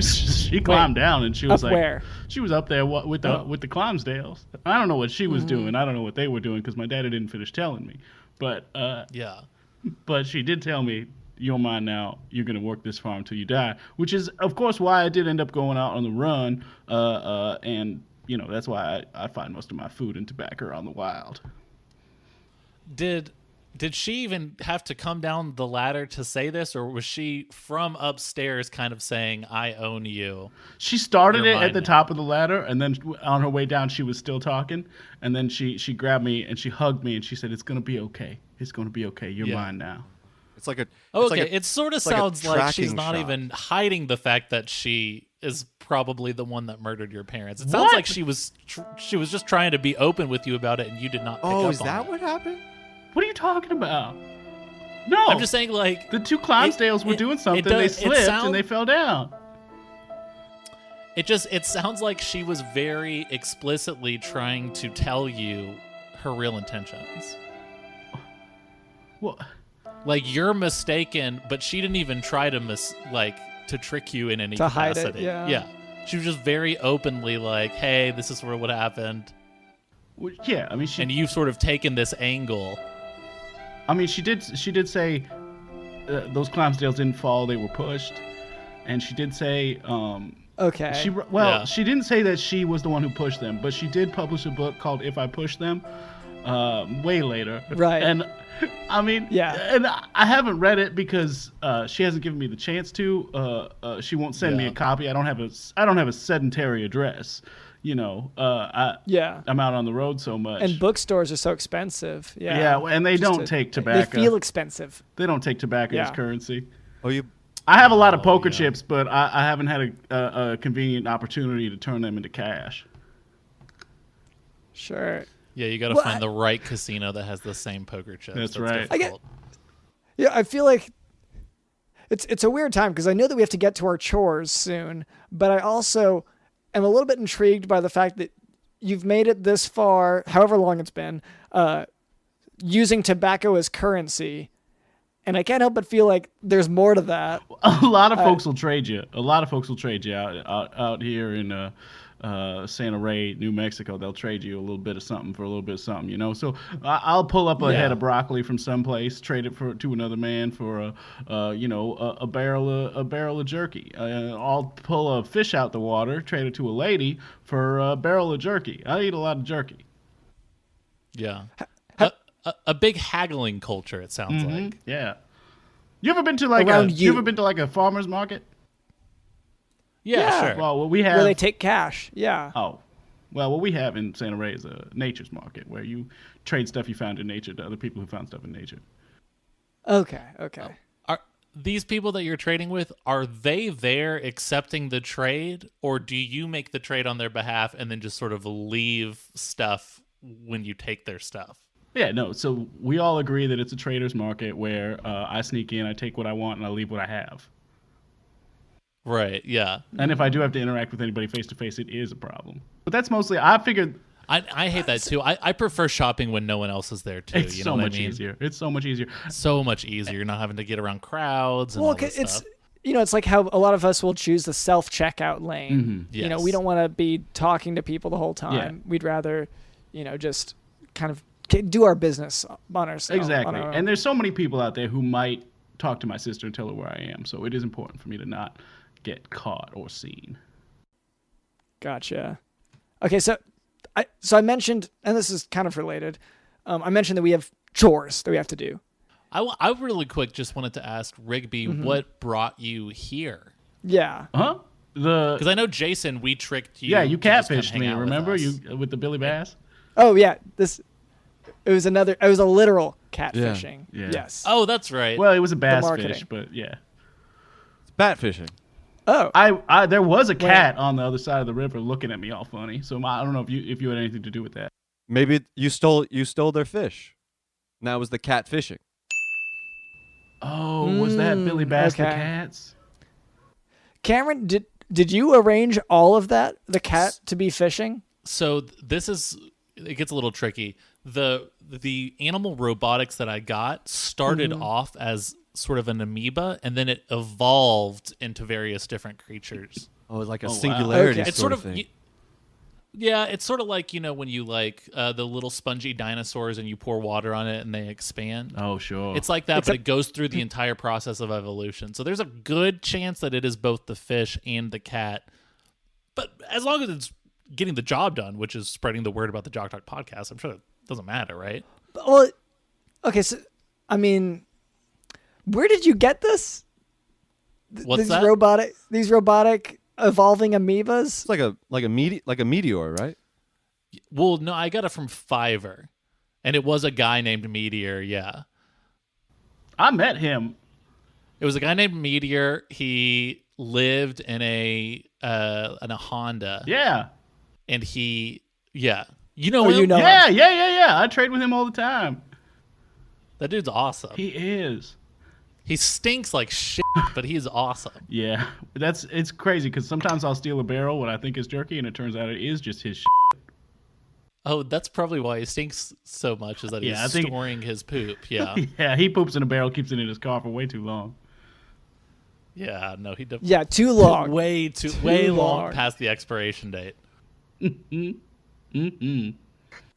She climbed down, and she was like, where? She was up there with the Clymsdales. I don't know what she was doing. I don't know what they were doing, because my daddy didn't finish telling me. But but she did tell me, "You're mine now. You're gonna work this farm till you die," which is, of course, why I did end up going out on the run. And that's why I find most of my food and tobacco on the wild. Did she even have to come down the ladder to say this, or was she from upstairs kind of saying, "I own you"? She started it at the top of the ladder, and then on her way down, she was still talking. And then she grabbed me and she hugged me and she said, "It's going to be okay. It's going to be okay. You're mine now." It's like a... it sort of sounds like she's not even hiding the fact that she is probably the one that murdered your parents. It sounds like she was just trying to be open with you about it, and you did not pick up on it. Oh, is that what happened? What are you talking about? No. I'm just saying, like... The 2 Clymsdales were doing something, they slipped, and they fell down. It sounds like she was very explicitly trying to tell you her real intentions. What? Like, you're mistaken, but she didn't even try to trick you in any capacity. Hide it, yeah. She was just very openly like, "Hey, this is sort of what happened." Well, yeah, I mean, and you've sort of taken this angle. I mean, she did say those Clymsdales didn't fall; they were pushed, and she did say, okay. She didn't say that she was the one who pushed them, but she did publish a book called "If I Push Them," way later, right? And I mean, and I haven't read it because she hasn't given me the chance to. She won't send me a copy. I don't have a sedentary address. I'm out on the road so much. And bookstores are so expensive. Yeah. Yeah, and they don't take tobacco. They feel expensive. They don't take tobacco as currency. I have a lot of poker chips, but I haven't had a convenient opportunity to turn them into cash. Sure. Yeah, you got to find the right casino that has the same poker chips. That's right. I feel like it's a weird time because I know that we have to get to our chores soon, but I also am a little bit intrigued by the fact that you've made it this far, however long it's been, using tobacco as currency. And I can't help but feel like there's more to that. A lot of folks will trade you. A lot of folks will trade you out here in Santa Fe, New Mexico. They'll trade you a little bit of something for a little bit of something, you know. So I'll pull up a head of broccoli from someplace, trade it to another man for a barrel of jerky. I'll pull a fish out the water, trade it to a lady for a barrel of jerky. I eat a lot of jerky. Yeah. A big haggling culture, it sounds like. Yeah. You ever been to like a farmer's market? Yeah, sure. Well, what we have where they take cash. Yeah. Oh. Well, what we have in Santa Fe is a nature's market where you trade stuff you found in nature to other people who found stuff in nature. Okay. Are these people that you're trading with, are they there accepting the trade, or do you make the trade on their behalf and then just sort of leave stuff when you take their stuff? Yeah, no. So we all agree that it's a trader's market where I sneak in, I take what I want, and I leave what I have. Right, yeah. And if I do have to interact with anybody face-to-face, it is a problem. But that's mostly, I figured... I hate that, too. I prefer shopping when no one else is there, too. It's so much easier. It's so much easier. So much easier. You're not having to get around crowds and all this stuff. It's like how a lot of us will choose the self-checkout lane. Mm-hmm. Yes. You know, we don't want to be talking to people the whole time. Yeah. We'd rather, just kind of do our business on ourselves. Exactly. And there's so many people out there who might talk to my sister and tell her where I am. So it is important for me to not get caught or seen. Gotcha. Okay, so I mentioned, and this is kind of related, I mentioned that we have chores that we have to do. I really quick just wanted to ask Rigby, what brought you here? Yeah. Huh? Because I know Jason, we tricked you. Yeah, you catfished me. Remember with the Billy Bass? Oh yeah, it was a literal catfishing. Yeah. Yes. Oh, that's right. Well, it was a bass fish, but yeah. It's bat fishing. Oh. I there was a cat on the other side of the river looking at me all funny. So I don't know if you had anything to do with that. Maybe you stole their fish. And that was the cat fishing. Oh, was that Billy Bass the cats? Cameron, did you arrange all of that? The cat to be fishing? So it gets a little tricky. The animal robotics that I got started off as sort of an amoeba, and then it evolved into various different creatures. Oh, it's like a singularity Okay. It's sort of thing. yeah, it's sort of like, when you like the little spongy dinosaurs and you pour water on it and they expand. Oh, sure. It's like that, but it goes through the entire process of evolution. So there's a good chance that it is both the fish and the cat. But as long as it's getting the job done, which is spreading the word about the Jock Talk podcast, I'm sure it doesn't matter, right? Well, okay, so I mean, where did you get this? What's that? These robotic evolving amoebas? It's like a meteor, right? Well, no, I got it from Fiverr, and it was a guy named Meteor. Yeah, I met him. it was a guy named Meteor. He lived in a Honda. Yeah. And you Oh, him? you know Yeah. I trade with him all the time. That dude's awesome. He is. He stinks like shit, but he's awesome. Yeah, it's crazy because sometimes I'll steal a barrel what I think is jerky, and it turns out it is just his shit. Oh, that's probably why he stinks so much, is that he's storing his poop. Yeah. Yeah, he poops in a barrel, keeps it in his car for way too long. Yeah, no, he definitely. Yeah, too long. way long past the expiration date.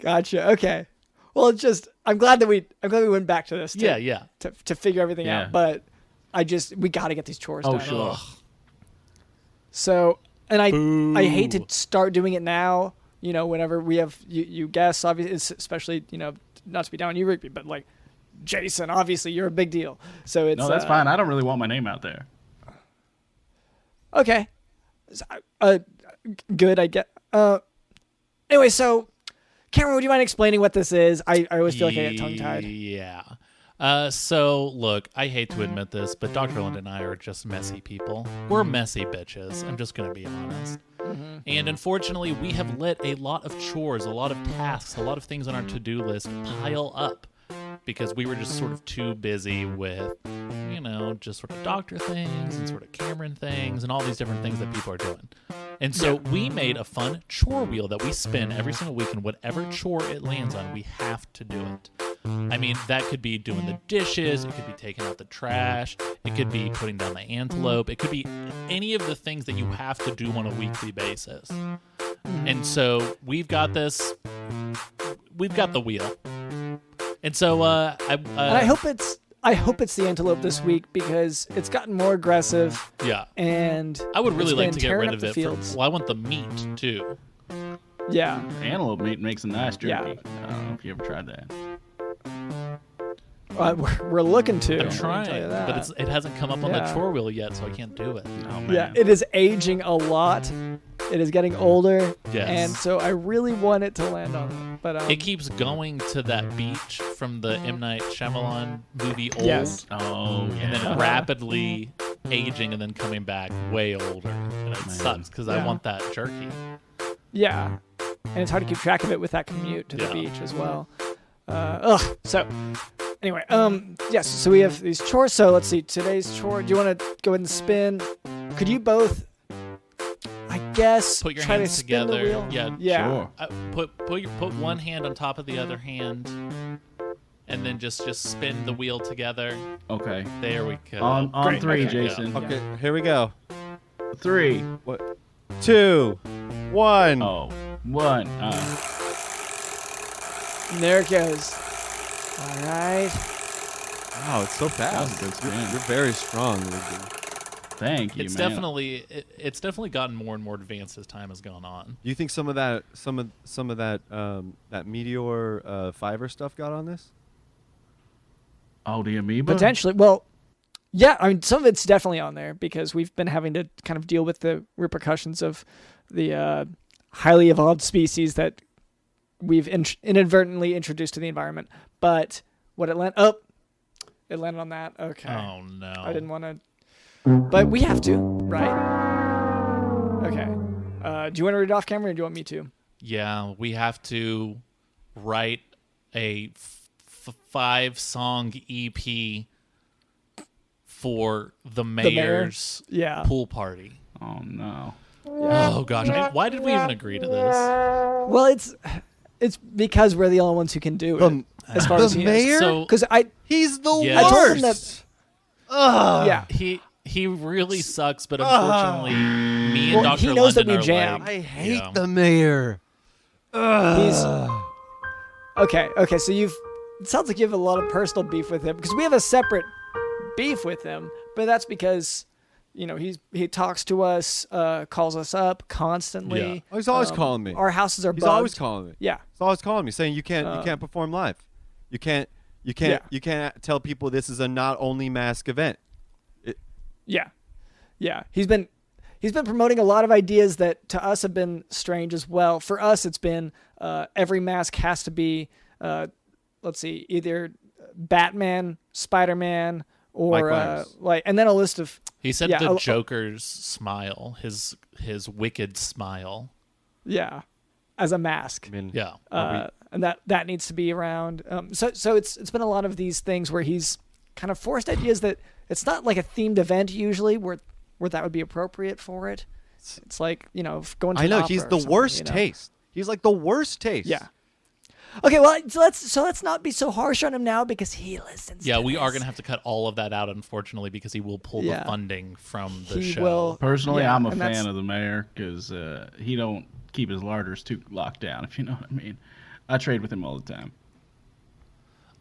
Gotcha. Okay. Well, it's just I'm glad we went back to this. To figure everything out, but we got to get these chores done. Oh, sure. Ugh. So, and I hate to start doing it now. Whenever we have you guests, obviously, especially not to be down on you, Rigby, but like Jason, obviously you're a big deal. So it's no, that's fine. I don't really want my name out there. Okay. Good. I get. Anyway, so Cameron, would you mind explaining what this is? I always feel like I get tongue-tied. Yeah. So look, I hate to admit this, but Dr. Lind and I are just messy people. We're messy bitches. I'm just gonna be honest. Mm-hmm. And unfortunately, we have let a lot of chores, a lot of tasks, a lot of things on our to-do list pile up because we were just sort of too busy with, just sort of doctor things and sort of Cameron things and all these different things that people are doing. And so we made a fun chore wheel that we spin every single week, and whatever chore it lands on, we have to do it. I mean, that could be doing the dishes, it could be taking out the trash, it could be putting down the antelope, it could be any of the things that you have to do on a weekly basis. And so we've got the wheel. And so I hope it's the antelope this week because it's gotten more aggressive. Yeah. And I would really like to get rid of it. Fields. I want the meat too. Yeah. Antelope meat makes a nice jerky. Yeah. I don't know if you ever tried that. We're looking to. I'm trying, but it hasn't come up on the chore wheel yet, so I can't do it. Oh, man. Yeah, it is aging a lot. It is getting older. Yes. And so I really want it to land on it. But it keeps going to that beach from the M. Night Shyamalan movie Old. Yes. Oh, yeah. And then rapidly aging and then coming back way older. And it sucks because I want that jerky. Yeah. And it's hard to keep track of it with that commute to the beach as well. So anyway, yes, so we have these chores. So let's see, today's chore. Do you want to go ahead and spin? Could you both, I guess, put your try hands to spin together? The wheel? Yeah. Sure. Put one hand on top of the other hand, and then just spin the wheel together. Okay. There we go. On three, okay. Jason. Okay, here we go. 3. What? 2, 1. Oh, 1. And there it goes. All right. Wow, it's so fast. That was a good spin. You're very strong, Rigby. Thank you, it's man. definitely gotten more and more advanced as time has gone on. Do you think some of that that Meteor Fiverr stuff got on this? Oh, the amoeba? Potentially. Well, yeah, I mean, some of it's definitely on there because we've been having to kind of deal with the repercussions of the highly evolved species that we've inadvertently introduced to the environment. But what it landed on that. Okay. Oh, no. I didn't want to. But we have to, right? Okay. Do you want to read it off camera or do you want me to? Yeah, we have to write a 5-song EP for the mayor's pool party. Oh, no. Yeah. Oh, gosh. Why did we even agree to this? Well, it's because we're the only ones who can do it. As far as the mayor? Because he's the worst. I told him that. Yeah. He really sucks, but unfortunately, me and Dr. He knows London that we jam. I hate the mayor. He's okay. So it sounds like you have a lot of personal beef with him because we have a separate beef with him, but that's because he talks to us, calls us up constantly. Yeah. Oh, he's always calling me. Our houses are bugged. He's always calling me. Yeah. He's always calling me saying you can't perform live. You can't tell people this is a not only mask event. Yeah. He's been promoting a lot of ideas that to us have been strange as well. For us, it's been every mask has to be, either Batman, Spider-Man, or and then a list of. He said the Joker's smile, his wicked smile. Yeah, as a mask. I mean, and that needs to be around. So it's been a lot of these things where he's kind of forced ideas that it's not like a themed event usually where that would be appropriate for it. It's like going to. I know he's the worst taste. He's like the worst taste. Yeah. Okay, well, let's not be so harsh on him now because he listens. Yeah, to we this. are going to have to cut all of that out, unfortunately, because he will pull the funding from the show. Will. Personally, I'm a fan of the mayor because he don't keep his larders too locked down, if you know what I mean. I trade with him all the time.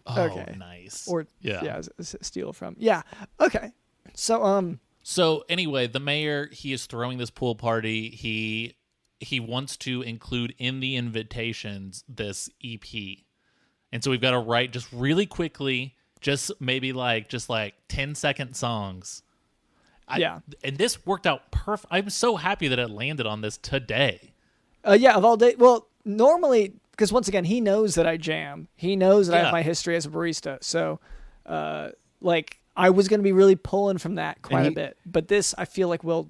Oh, okay. Nice. Or steal from. Yeah. Okay. So anyway, the mayor, he is throwing this pool party. He wants to include in the invitations this EP. And so we've got to write just really quickly, just maybe like 10-second songs. And this worked out perfect. I'm so happy that it landed on this today. Of all day. Well, normally, because once again, he knows that I jam. He knows that I have my history as a barista. So like I was going to be really pulling from that quite a bit. But this, I feel like will.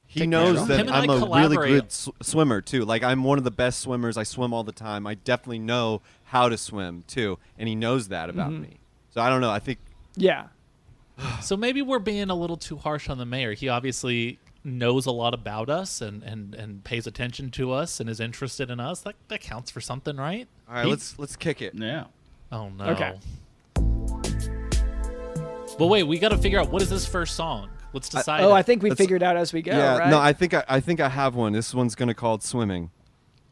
He knows that I'm a really good swimmer, too. Like, I'm one of the best swimmers. I swim all the time. I definitely know how to swim, too. And he knows that about me. So, I don't know. I think... Yeah. So, maybe we're being a little too harsh on the mayor. He obviously knows a lot about us and pays attention to us and is interested in us. That counts for something, right? All right, let's kick it. Yeah. Oh, no. Okay. Well, wait. We got to figure out, what is this first song? Let's decide. I think we figured out as we go. Yeah, right? no, I think I have one. This one's gonna called Swimming.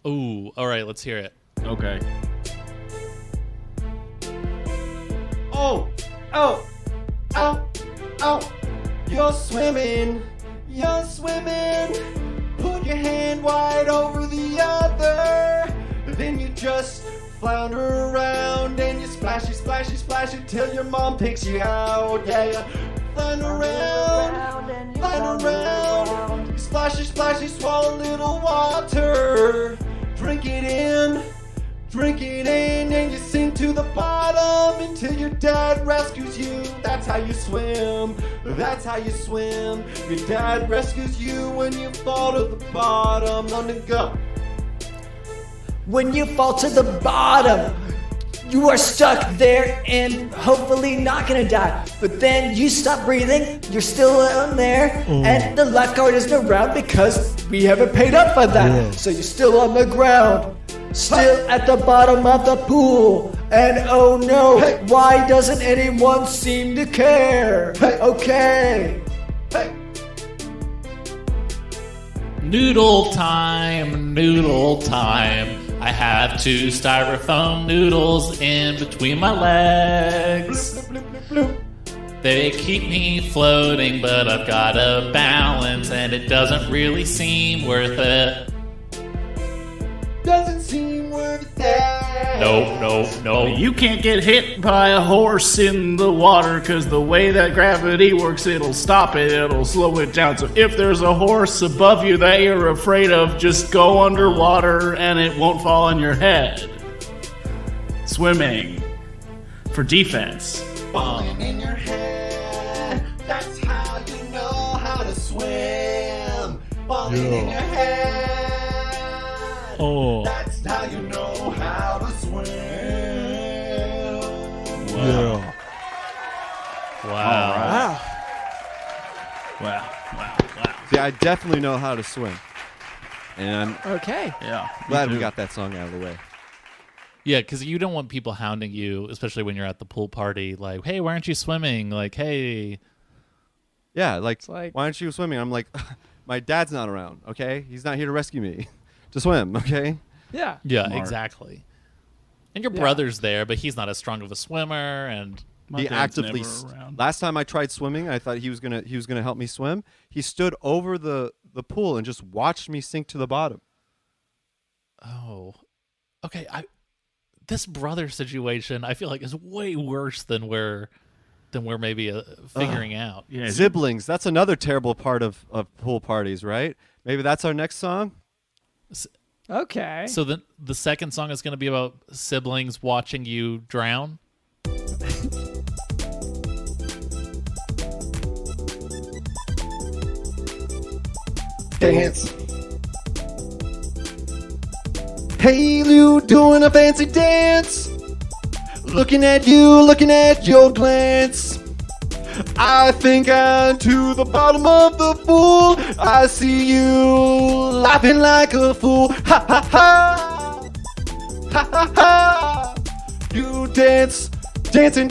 Ooh, all right, let's hear it. Okay. Oh, you're swimming. Put your hand wide over the other. Then you just flounder around and you splashy till your mom picks you out. Yeah. Flounder around. You splashy, swallow a little water. Drink it in, and you sink to the bottom until your dad rescues you. That's how you swim. Your dad rescues you when you fall to the bottom. Let me go. When you fall to the bottom, you are stuck there and hopefully not gonna die. But then you stop breathing, you're still on there, and the lifeguard isn't around because we haven't paid up for that. Yeah. So you're still on the ground, still at the bottom of the pool. And oh no, why doesn't anyone seem to care? Okay. Noodle time. I have 2 styrofoam noodles in between my legs. They keep me floating, but I've got to balance, and it doesn't really seem worth it. Doesn't seem worth it. No. You can't get hit by a horse in the water because the way that gravity works, it'll stop it, it'll slow it down. So if there's a horse above you that you're afraid of, just go underwater and it won't fall on your head. Swimming for defense. Falling in your head. That's how you know how to swim. Falling in your head. Oh. That's how you know how to swim. Wow. Wow. See, I definitely know how to swim. And I'm glad we got that song out of the way. Yeah, because you don't want people hounding you, especially when you're at the pool party, like, hey, why aren't you swimming? Like, hey. Yeah, like, why aren't you swimming? I'm like, my dad's not around, okay? He's not here to rescue me. To swim, okay? Yeah. Yeah, exactly. And your brother's there, but he's not as strong of a swimmer, and he actively last time I tried swimming, I thought he was gonna help me swim. He stood over the pool and just watched me sink to the bottom. Oh. Okay, this brother situation I feel like is way worse than we're maybe figuring out. Yeah, siblings, that's another terrible part of pool parties, right? Maybe that's our next song? Okay. So the second song is going to be about siblings watching you drown? Dance. Hey, Lou, doing a fancy dance. Looking at your glance. I think I'm to the bottom of the pool. I see you laughing like a fool. Ha ha ha. Ha ha ha. You dancing,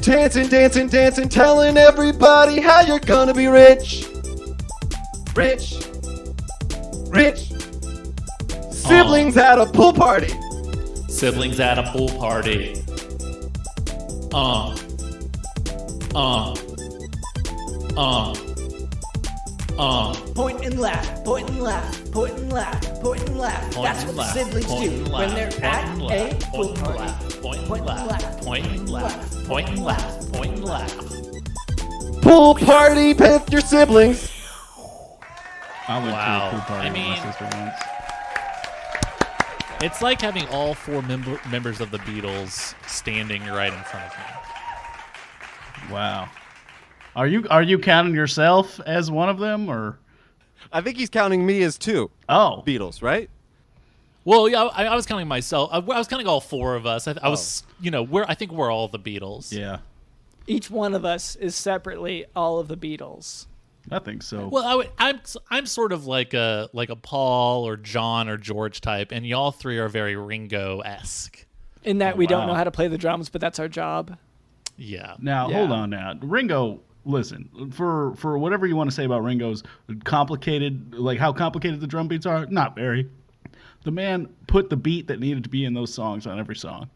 telling everybody how you're gonna be rich. Siblings at a pool party. Siblings at a pool party. Point and laugh. That's what the siblings do when they're at a pool party. Point and laugh. Pool party with your siblings. I went to a pool party with my sister once. It's like having all 4 members of the Beatles standing right in front of me. Wow. Are you counting yourself as one of them, or? I think he's counting me as two. Oh, Beatles, right? Well, yeah, I was counting myself. I was counting all four of us. I was, I think we're all the Beatles. Yeah. Each one of us is separately all of the Beatles. I think so. Well, I'm sort of like a Paul or John or George type, and y'all three are very Ringo-esque. In that we don't know how to play the drums, but that's our job. Yeah. Now, hold on now. Ringo, listen, for whatever you want to say about Ringo's complicated, like how complicated the drum beats are, not very. The man put the beat that needed to be in those songs on every song.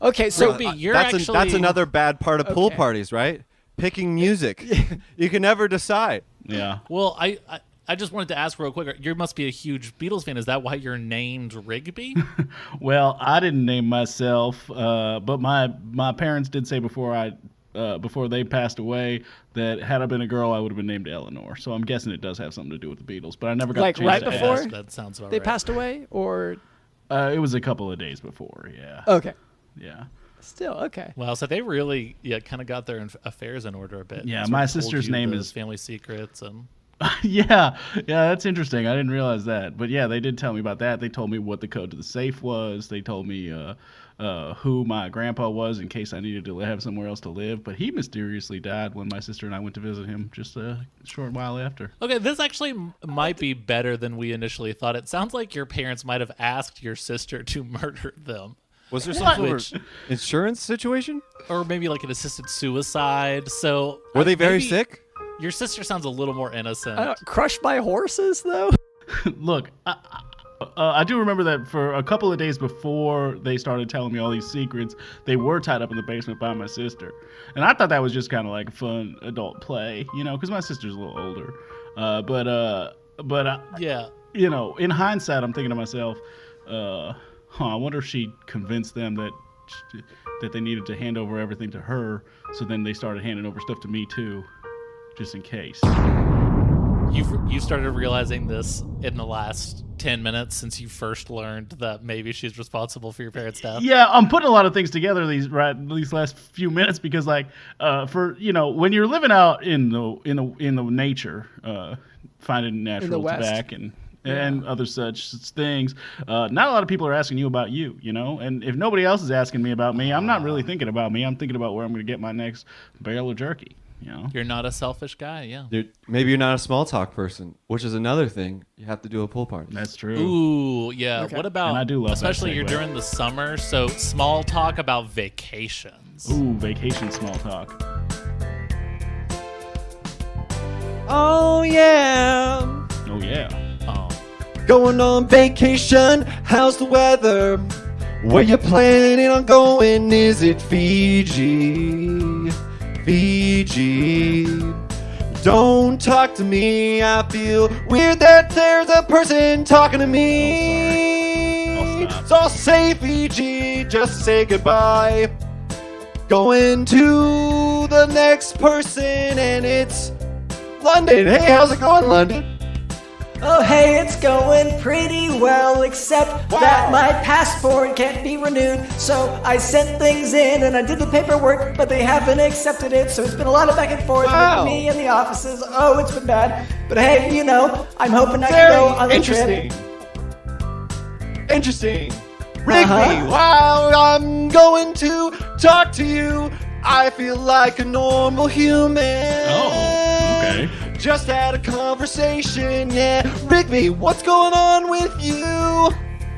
Okay, so that's another bad part of pool parties, right? Picking music. You can never decide. Yeah. Well, I just wanted to ask real quick. You must be a huge Beatles fan. Is that why you're named Rigby? Well, I didn't name myself, but my parents did say before they passed away that had I been a girl, I would have been named Eleanor. So I'm guessing it does have something to do with the Beatles. But I never got the chance right before ask. That sounds about they right. passed away, or it was a couple of days before. Yeah. Okay. Yeah. Still okay. Well, so they really kind of got their affairs in order a bit. Yeah, my sister's name is family secrets and. yeah, that's interesting. I didn't realize that, but yeah, they did tell me about that. They told me what the code to the safe was. They told me who my grandpa was in case I needed to have somewhere else to live. But he mysteriously died when my sister and I went to visit him just a short while after. Okay, this actually might be better than we initially thought. It sounds like your parents might have asked your sister to murder them. Was there some sort of insurance situation? Or maybe like an assisted suicide. So were they very sick? Your sister sounds a little more innocent. Crushed by horses, though? Look, I do remember that for a couple of days before they started telling me all these secrets, they were tied up in the basement by my sister. And I thought that was just kind of like a fun adult play, because my sister's a little older. Yeah. In hindsight, I'm thinking to myself, I wonder if she convinced them that they needed to hand over everything to her, so then they started handing over stuff to me too, just in case. You started realizing this in the last 10 minutes since you first learned that maybe she's responsible for your parents' death? Yeah, I'm putting a lot of things together these last few minutes because, like, when you're living out in the nature, finding natural tobacco and other such things, not a lot of people are asking you about you, and if nobody else is asking me about me, I'm not really thinking about me. I'm thinking about where I'm going to get my next barrel of jerky. You're not a selfish guy, yeah. Maybe you're not a small talk person, which is another thing you have to do at pool parties. That's true. Ooh, yeah. Okay. What about, and I do love especially you're during the summer, so small talk about vacations. Ooh, vacation small talk. Oh, yeah. Oh, yeah. Oh. Going on vacation, how's the weather? Where you planning on going? Is it Fiji? Fiji. Don't talk to me, I feel weird that there's a person talking to me. So I'll say Fiji, just say goodbye. Going to the next person and it's London. Hey, how's it going, London? Oh, hey, it's going pretty well, except that my passport can't be renewed. So I sent things in and I did the paperwork, but they haven't accepted it. So it's been a lot of back and forth with me and the offices. Oh, it's been bad. But hey, I'm hoping I can go on the trip. Interesting. Rigby, while I'm going to talk to you, I feel like a normal human. Oh, okay. Just had a conversation, yeah. Rigby, what's going on with you?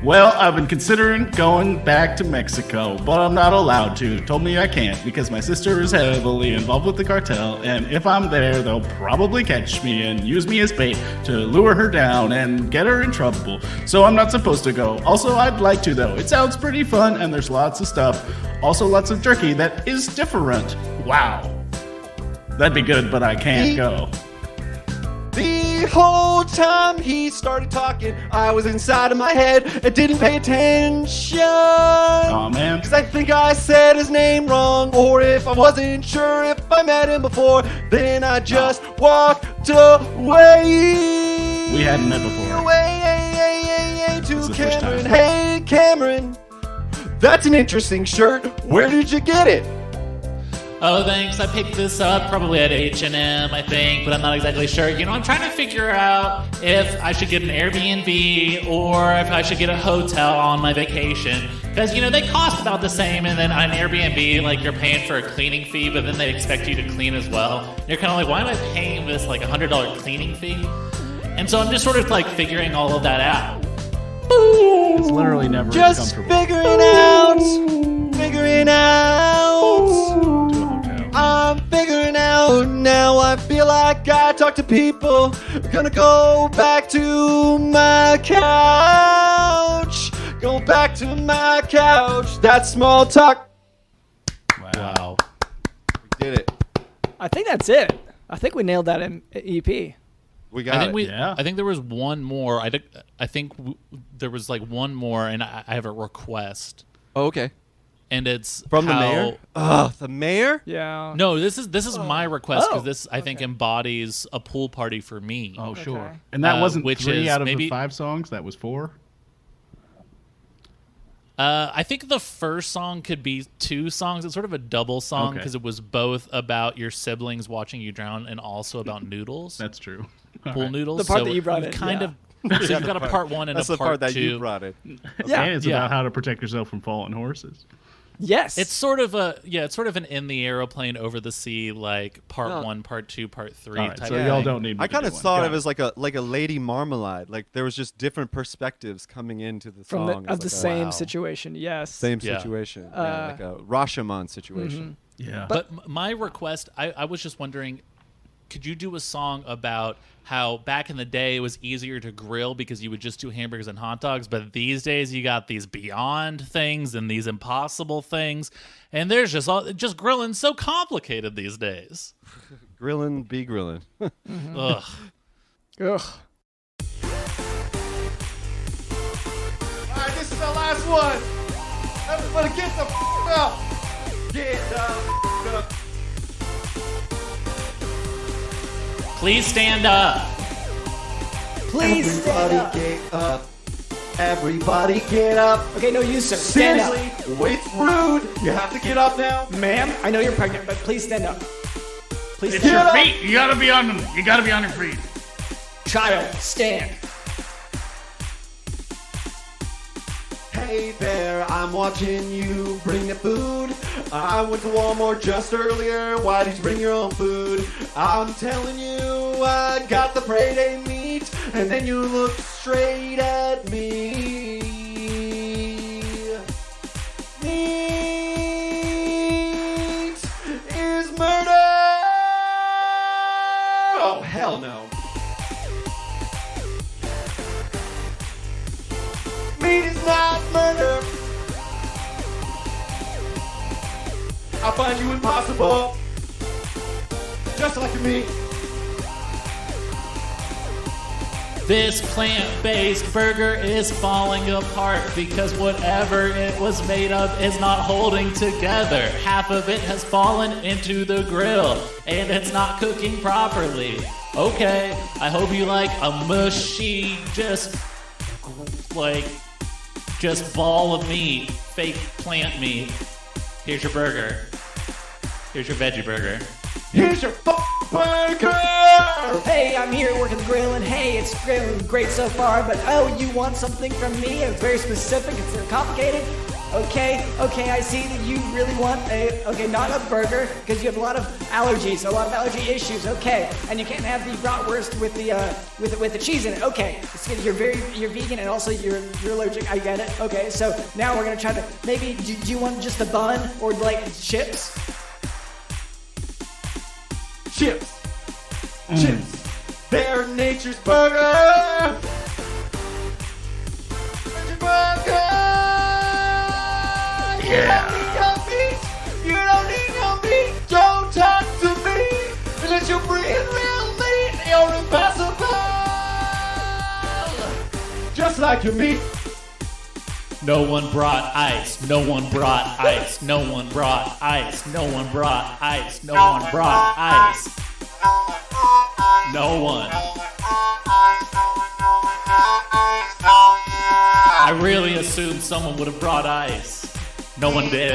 Well, I've been considering going back to Mexico, but I'm not allowed to. Told me I can't because my sister is heavily involved with the cartel, and if I'm there, they'll probably catch me and use me as bait to lure her down and get her in trouble. So I'm not supposed to go. Also, I'd like to, though. It sounds pretty fun, and there's lots of stuff. Also, lots of jerky that is different. Wow. That'd be good, but I can't go. The whole time he started talking, I was inside of my head and didn't pay attention. Aw, man. Because I think I said his name wrong, or if I wasn't sure if I met him before, then I just walked away. We hadn't met before. Away to Cameron. Hey, Cameron, that's an interesting shirt. Where did you get it? oh, thanks, I picked this up probably at H&M, I think, but I'm not exactly sure. I'm trying to figure out if I should get an Airbnb or if I should get a hotel on my vacation. Because, they cost about the same, and then on an Airbnb, like, you're paying for a cleaning fee, but then they expect you to clean as well. And you're kind of like, why am I paying this, like, $100 cleaning fee? And so I'm just sort of, like, figuring all of that out. It's literally never just comfortable. Figuring out. I'm figuring out now. I feel like I talk to people. Gonna go back to my couch. Go back to my couch. That's small talk. Wow. We did it. I think that's it. I think we nailed that in EP. We got it. I think there was one more. I think there was like one more, and I have a request. Oh, okay. And it's from the mayor. The mayor? Yeah. No, this is my request because this I think embodies a pool party for me. Oh, sure. And that wasn't which 3 is out of maybe, the 5 songs. That was 4. I think the first song could be 2 songs. It's sort of a double song because it was both about your siblings watching you drown and also about noodles. That's true. Pool noodles. The part that you brought in. Kind of. So you've got a part 1 and That's a part 2. That's the part that you brought in. Yeah. And it's about how to protect yourself from falling horses. Yes. It's sort of an in the aeroplane over the sea, like part 1, part 2, part 3 All right, type so of y'all thing. don't need me I kind to of do one. thought of it as like a Lady Marmalade. Like there was just different perspectives coming into the from song. of the same situation. Yes. Same situation. Like a Rashomon situation. Yeah. But my request, I was just wondering, could you do a song about how back in the day it was easier to grill because you would just do hamburgers and hot dogs, but these days you got these beyond things and these impossible things, and there's just grilling's so complicated these days. Grillin', be grillin'. Ugh. Ugh. Alright, this is our last one. Everybody get the up. Get up. Please stand up. Please stand up. Get up. Everybody get up. Okay, no, you, sir. Stand Seriously, it's rude. You have to get up now. up. Ma'am, I know you're pregnant, but please stand up. Please It's stand your up. feet. You gotta be on them. You gotta be on your feet. Child, stand. Hey there, I'm watching you bring the food. I went to Walmart just earlier. Why did you bring your own food? I'm telling you, I got the Friday meat, and then you look straight at me. Meat is murder. Oh hell no. Meat is not murder. I find you impossible. Just like me. This plant-based burger is falling apart because whatever it was made of is not holding together. Half of it has fallen into the grill, and it's not cooking properly. Okay, I hope you like a mushy, just ball of meat, fake plant meat. Here's your burger. Here's your veggie burger. Here's your burger. Hey, I'm here working the grill, and hey, it's grilling great so far, but oh, you want something from me? It's very specific, it's very complicated. Okay, I see that you really want not a burger, because you have a lot of allergies, a lot of allergy issues, okay, and you can't have the bratwurst with the cheese in it, okay, you're vegan and also you're allergic, I get it, okay, so now we're gonna try to, maybe, do you want just a bun, or like chips? Chips. Chips. They're nature's burger. Nature's burger. Yeah. You don't need your meat. Don't talk to me unless you breathe real meat. You're impossible. Just like your meat. No one brought ice. No one brought ice. No one brought ice. No one brought ice. No one brought ice. No one. I really assumed someone would have brought ice. No one did.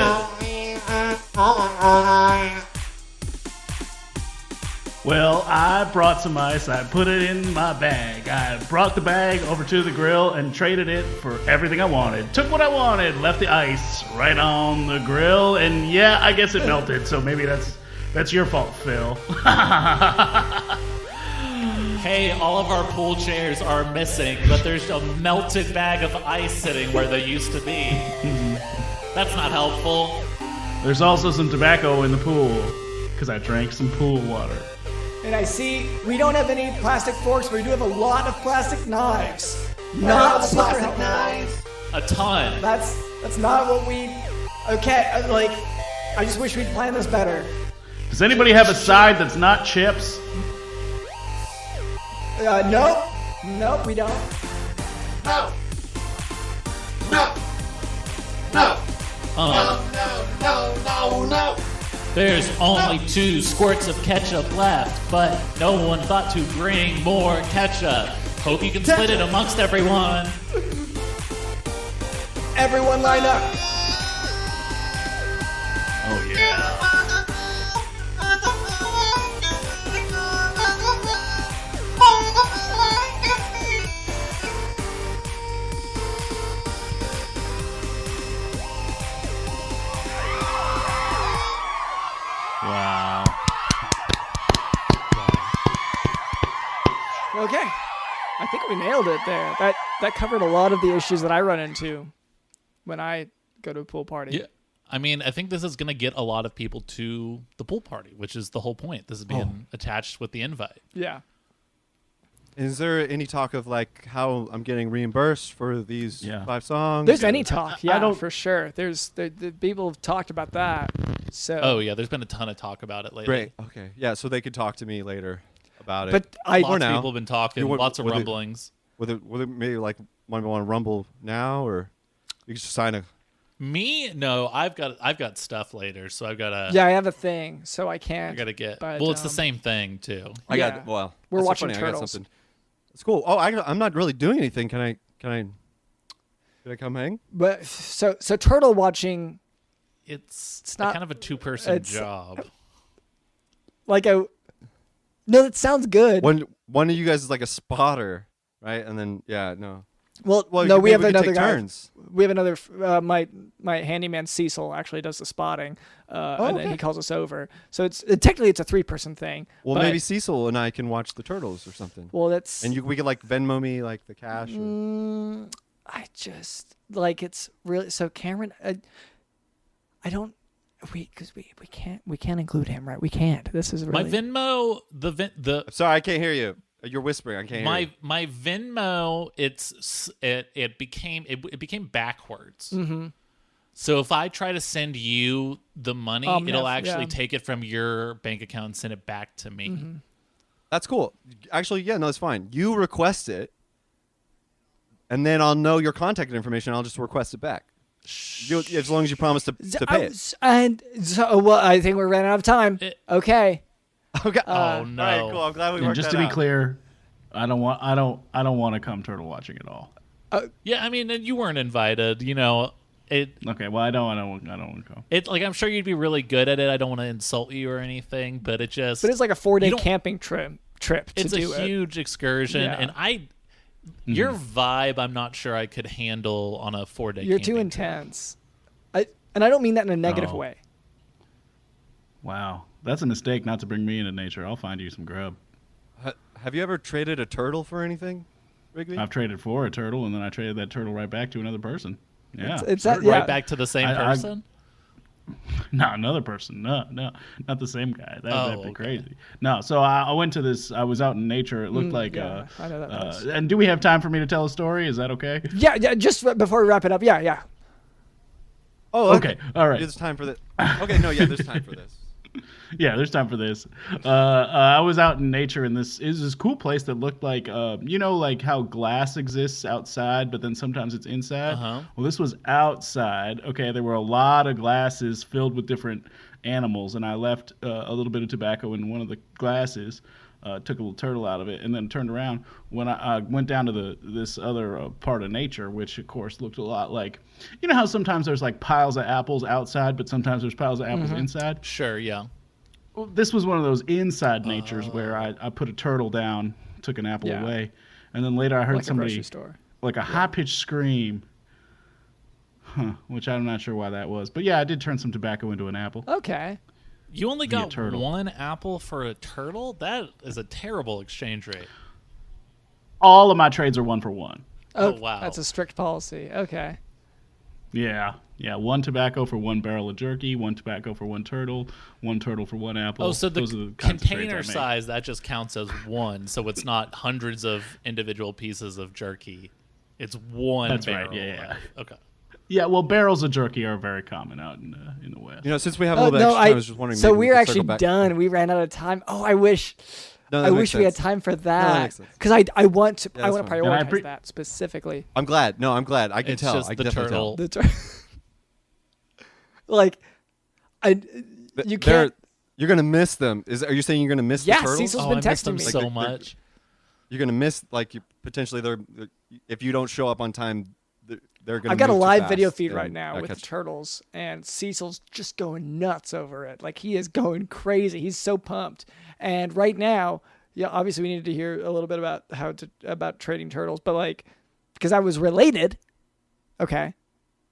Well, I brought some ice. I put it in my bag. I brought the bag over to the grill and traded it for everything I wanted. Took what I wanted, left the ice right on the grill, and yeah, I guess it melted. So maybe that's your fault, Phil. Hey, all of our pool chairs are missing, but there's a melted bag of ice sitting where they used to be. That's not helpful. There's also some tobacco in the pool because I drank some pool water. And I see we don't have any plastic forks, but we do have a lot of plastic knives. Not plastic knives. A ton. That's not what we. Okay, I just wish we'd planned this better. Does anybody have a side that's not chips? Nope, we don't. No. There's only 2 squirts of ketchup left, but no one thought to bring more ketchup. Hope you can split it amongst everyone. Everyone line up. Oh, yeah. Wow. Okay. I think we nailed it there. That covered a lot of the issues that I run into when I go to a pool party. Yeah. I mean, I think this is going to get a lot of people to the pool party, which is the whole point. This is being attached with the invite. Yeah. Is there any talk of like how I'm getting reimbursed for these 5 songs? There's any talk, for sure. The people have talked about that. So. Oh yeah, there's been a ton of talk about it lately. Great. Okay. Yeah, so they could talk to me later about it. But lots of people have been talking. Lots of rumblings. Would it maybe like want to rumble now, or you can just sign a? Me? No, I've got stuff later, so I've got to. Yeah, I have a thing, so I can't. I got to get. But, well, it's the same thing too. We're watching Turtles. It's cool. Oh, I'm not really doing anything. Can I come hang? But so turtle watching. It's not kind of a 2-person job. No, that sounds good. One of you guys is like a spotter, right? And then no. Well, no, we have another guy. Turns. We have another. My handyman Cecil actually does the spotting, and then he calls us over. So technically it's a 3-person thing. Well, maybe Cecil and I can watch the Turtles or something. Well, that's we could like Venmo me like the cash. I just it's really so Cameron. I don't. Because we can't include him, right? We can't. This is really... My Venmo. The sorry, I can't hear you. You're whispering. I can't hear you. My Venmo. It became backwards. Mm-hmm. So if I try to send you the money, it'll actually take it from your bank account and send it back to me. Mm-hmm. That's cool. Actually, no, it's fine. You request it, and then I'll know your contact information. I'll just request it back. As long as you promise to pay it. And so, I think we're running out of time. Okay. Okay. Oh no. All right, cool. I'm glad we worked just that to be out. clear, I don't want to come turtle watching at all. Yeah, I mean, you weren't invited. Okay. Well, I don't want to go. I'm sure you'd be really good at it. I don't want to insult you or anything, but it just. But it's like a 4-day camping trip. It's a huge excursion, and your vibe, I'm not sure I could handle on a 4-day. You're too intense. And I don't mean that in a negative way. Wow, that's a mistake not to bring me into nature. I'll find you some grub. Have you ever traded a turtle for anything, Rigby? I've traded for a turtle, and then I traded that turtle right back to another person. Yeah, it's right back to the same person. No, another person. No, not the same guy. That'd be crazy. No, so I went to this. I was out in nature. It looked like. I know that and do we have time for me to tell a story? Is that okay? Yeah. Just before we wrap it up. Yeah. Oh, okay. All right. There's time for that. Okay. No. Yeah. There's time for this. Yeah, there's time for this. I was out in nature, and this is this cool place that looked like, like how glass exists outside, but then sometimes it's inside. Uh-huh. Well, this was outside. Okay, there were a lot of glasses filled with different animals, and I left a little bit of tobacco in one of the glasses. Took a little turtle out of it, and then turned around when I went down to this other part of nature, which of course looked a lot like, how sometimes there's like piles of apples outside, but sometimes there's piles of apples inside. Sure, yeah. this was one of those inside natures where I put a turtle down, took an apple away, and then later I heard somebody like a high-pitched scream, which I'm not sure why that was. But yeah, I did turn some tobacco into an apple. Okay. You only got one apple for a turtle? That is a terrible exchange rate. All of my trades are 1 for 1. Oh wow. That's a strict policy. Okay. Yeah. 1 tobacco for 1 barrel of jerky, 1 tobacco for 1 turtle, 1 turtle for 1 apple. Oh, so the container size, that just counts as 1, so it's not hundreds of individual pieces of jerky. It's 1 That's barrel. Right, yeah. Okay. Yeah, well, barrels of jerky are very common out in the West. Since we have a little bit extra time, I was just wondering. So we're actually done. We ran out of time. Oh, I wish. I wish we had time for that, because I want to prioritize that specifically. I'm glad. No, I'm glad. I can tell. Just I can the turtle. You can't. You're gonna miss them. Are you saying you're gonna miss the turtles? Cecil's been texting me so much. You're gonna miss potentially if you don't show up on time. They're gonna. I've got a live video feed right now with the turtles, and Cecil's just going nuts over it. Like, he is going crazy. He's so pumped. And right now, obviously we needed to hear a little bit about trading turtles, but because I was related, okay.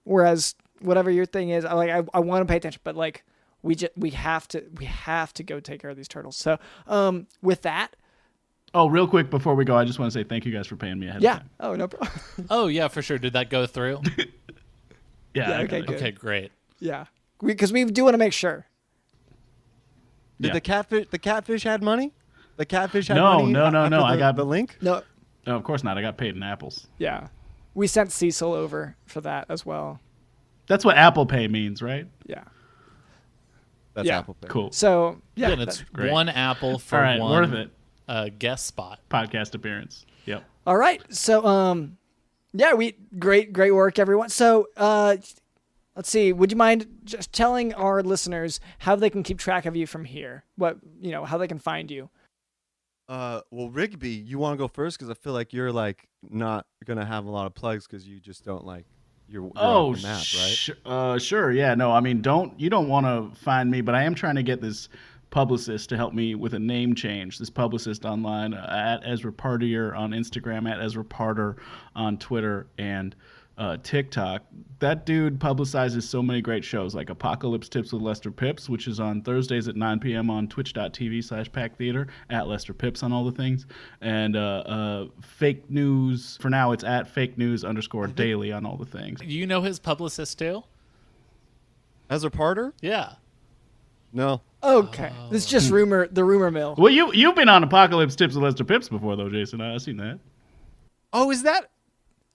Whereas whatever your thing is, I want to pay attention, but we have to go take care of these turtles. So with that. Oh, real quick before we go, I just want to say thank you guys for paying me ahead of time. Oh, no problem. Oh, yeah, for sure. Did that go through? Yeah. Okay, good. Okay, great. Yeah. Because we do want to make sure. Did the catfish had money? The catfish had money? No. I got the link? No, of course not. I got paid in apples. Yeah. We sent Cecil over for that as well. That's what Apple Pay means, right? Yeah. That's Apple Pay. Cool. So, yeah. And it's 1 apple for all right, 1 worth it. Guest spot. Podcast appearance. Yep. All right. So, great work, everyone. So, let's see. Would you mind just telling our listeners how they can keep track of you from here? How they can find you? Well, Rigby, you want to go first? Because I feel like you're not gonna have a lot of plugs because you just don't you're off the map, right? Sure. Yeah. No, I mean, you don't want to find me, but I am trying to get this publicist to help me with a name change. This publicist online at Ezra Partier on Instagram, at Ezra Parter on Twitter and TikTok. That dude publicizes so many great shows like Apocalypse Tips with Lester Pips, which is on Thursdays at 9 p.m. on twitch.tv/Pack Theater, at Lester Pips on all the things. And Fake News, for now it's at Fake News_daily on all the things. You know his publicist too? Ezra Parter? Yeah. No. Okay. This is just the rumor mill. Well, you've been on Apocalypse Tips with Lester Pips before, though, Jason. I've seen that. Oh, is that?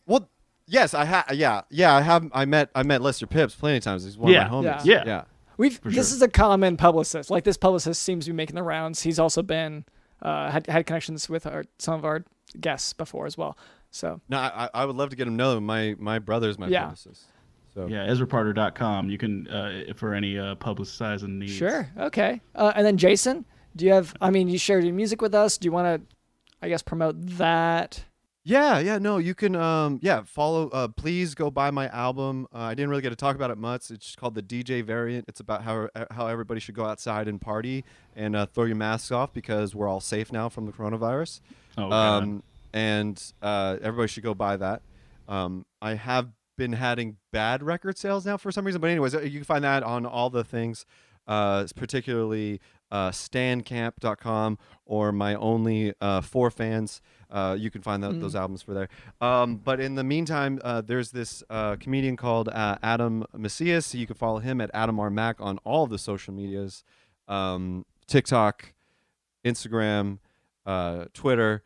Well, yes, I have. Yeah, I have. I met Lester Pips plenty of times. He's one of my homies. Yeah. This is a common publicist. This publicist seems to be making the rounds. He's also been had connections with some of our guests before as well. So no, I would love to get him to know. My brother's my publicist. So. Yeah, EzraParter.com. You can for any publicizing needs. Sure. Okay. And then Jason, do you have? You shared your music with us. Do you want to, promote that? Yeah. No, you can. Follow. Please go buy my album. I didn't really get to talk about it much. It's called the DJ Variant. It's about how everybody should go outside and party and throw your masks off because we're all safe now from the coronavirus. Oh. God. And everybody should go buy that. I have been having bad record sales now for some reason, but anyways, you can find that on all the things, particularly standcamp.com or my only 4 fans. You can find those albums for there. But in the meantime, there's this comedian called Adam Macias. You can follow him at Adam R. Mac on all of the social medias, TikTok, Instagram, Twitter.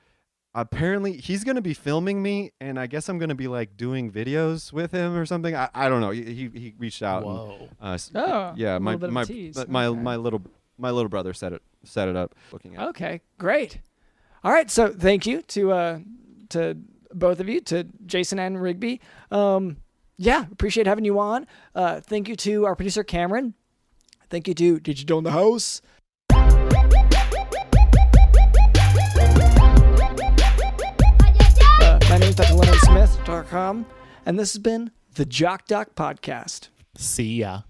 Apparently, he's going to be filming me, and I guess I'm going to be doing videos with him or something. I don't know. He reached out. Whoa. And, my little brother set it up. Looking at. Okay, great. All right, so thank you to both of you, to Jason and Rigby. Appreciate having you on. Thank you to our producer Cameron. Thank you to Digital in the House. My name is DrLeonardSmith.com, and this has been the Jock Doc Podcast. See ya.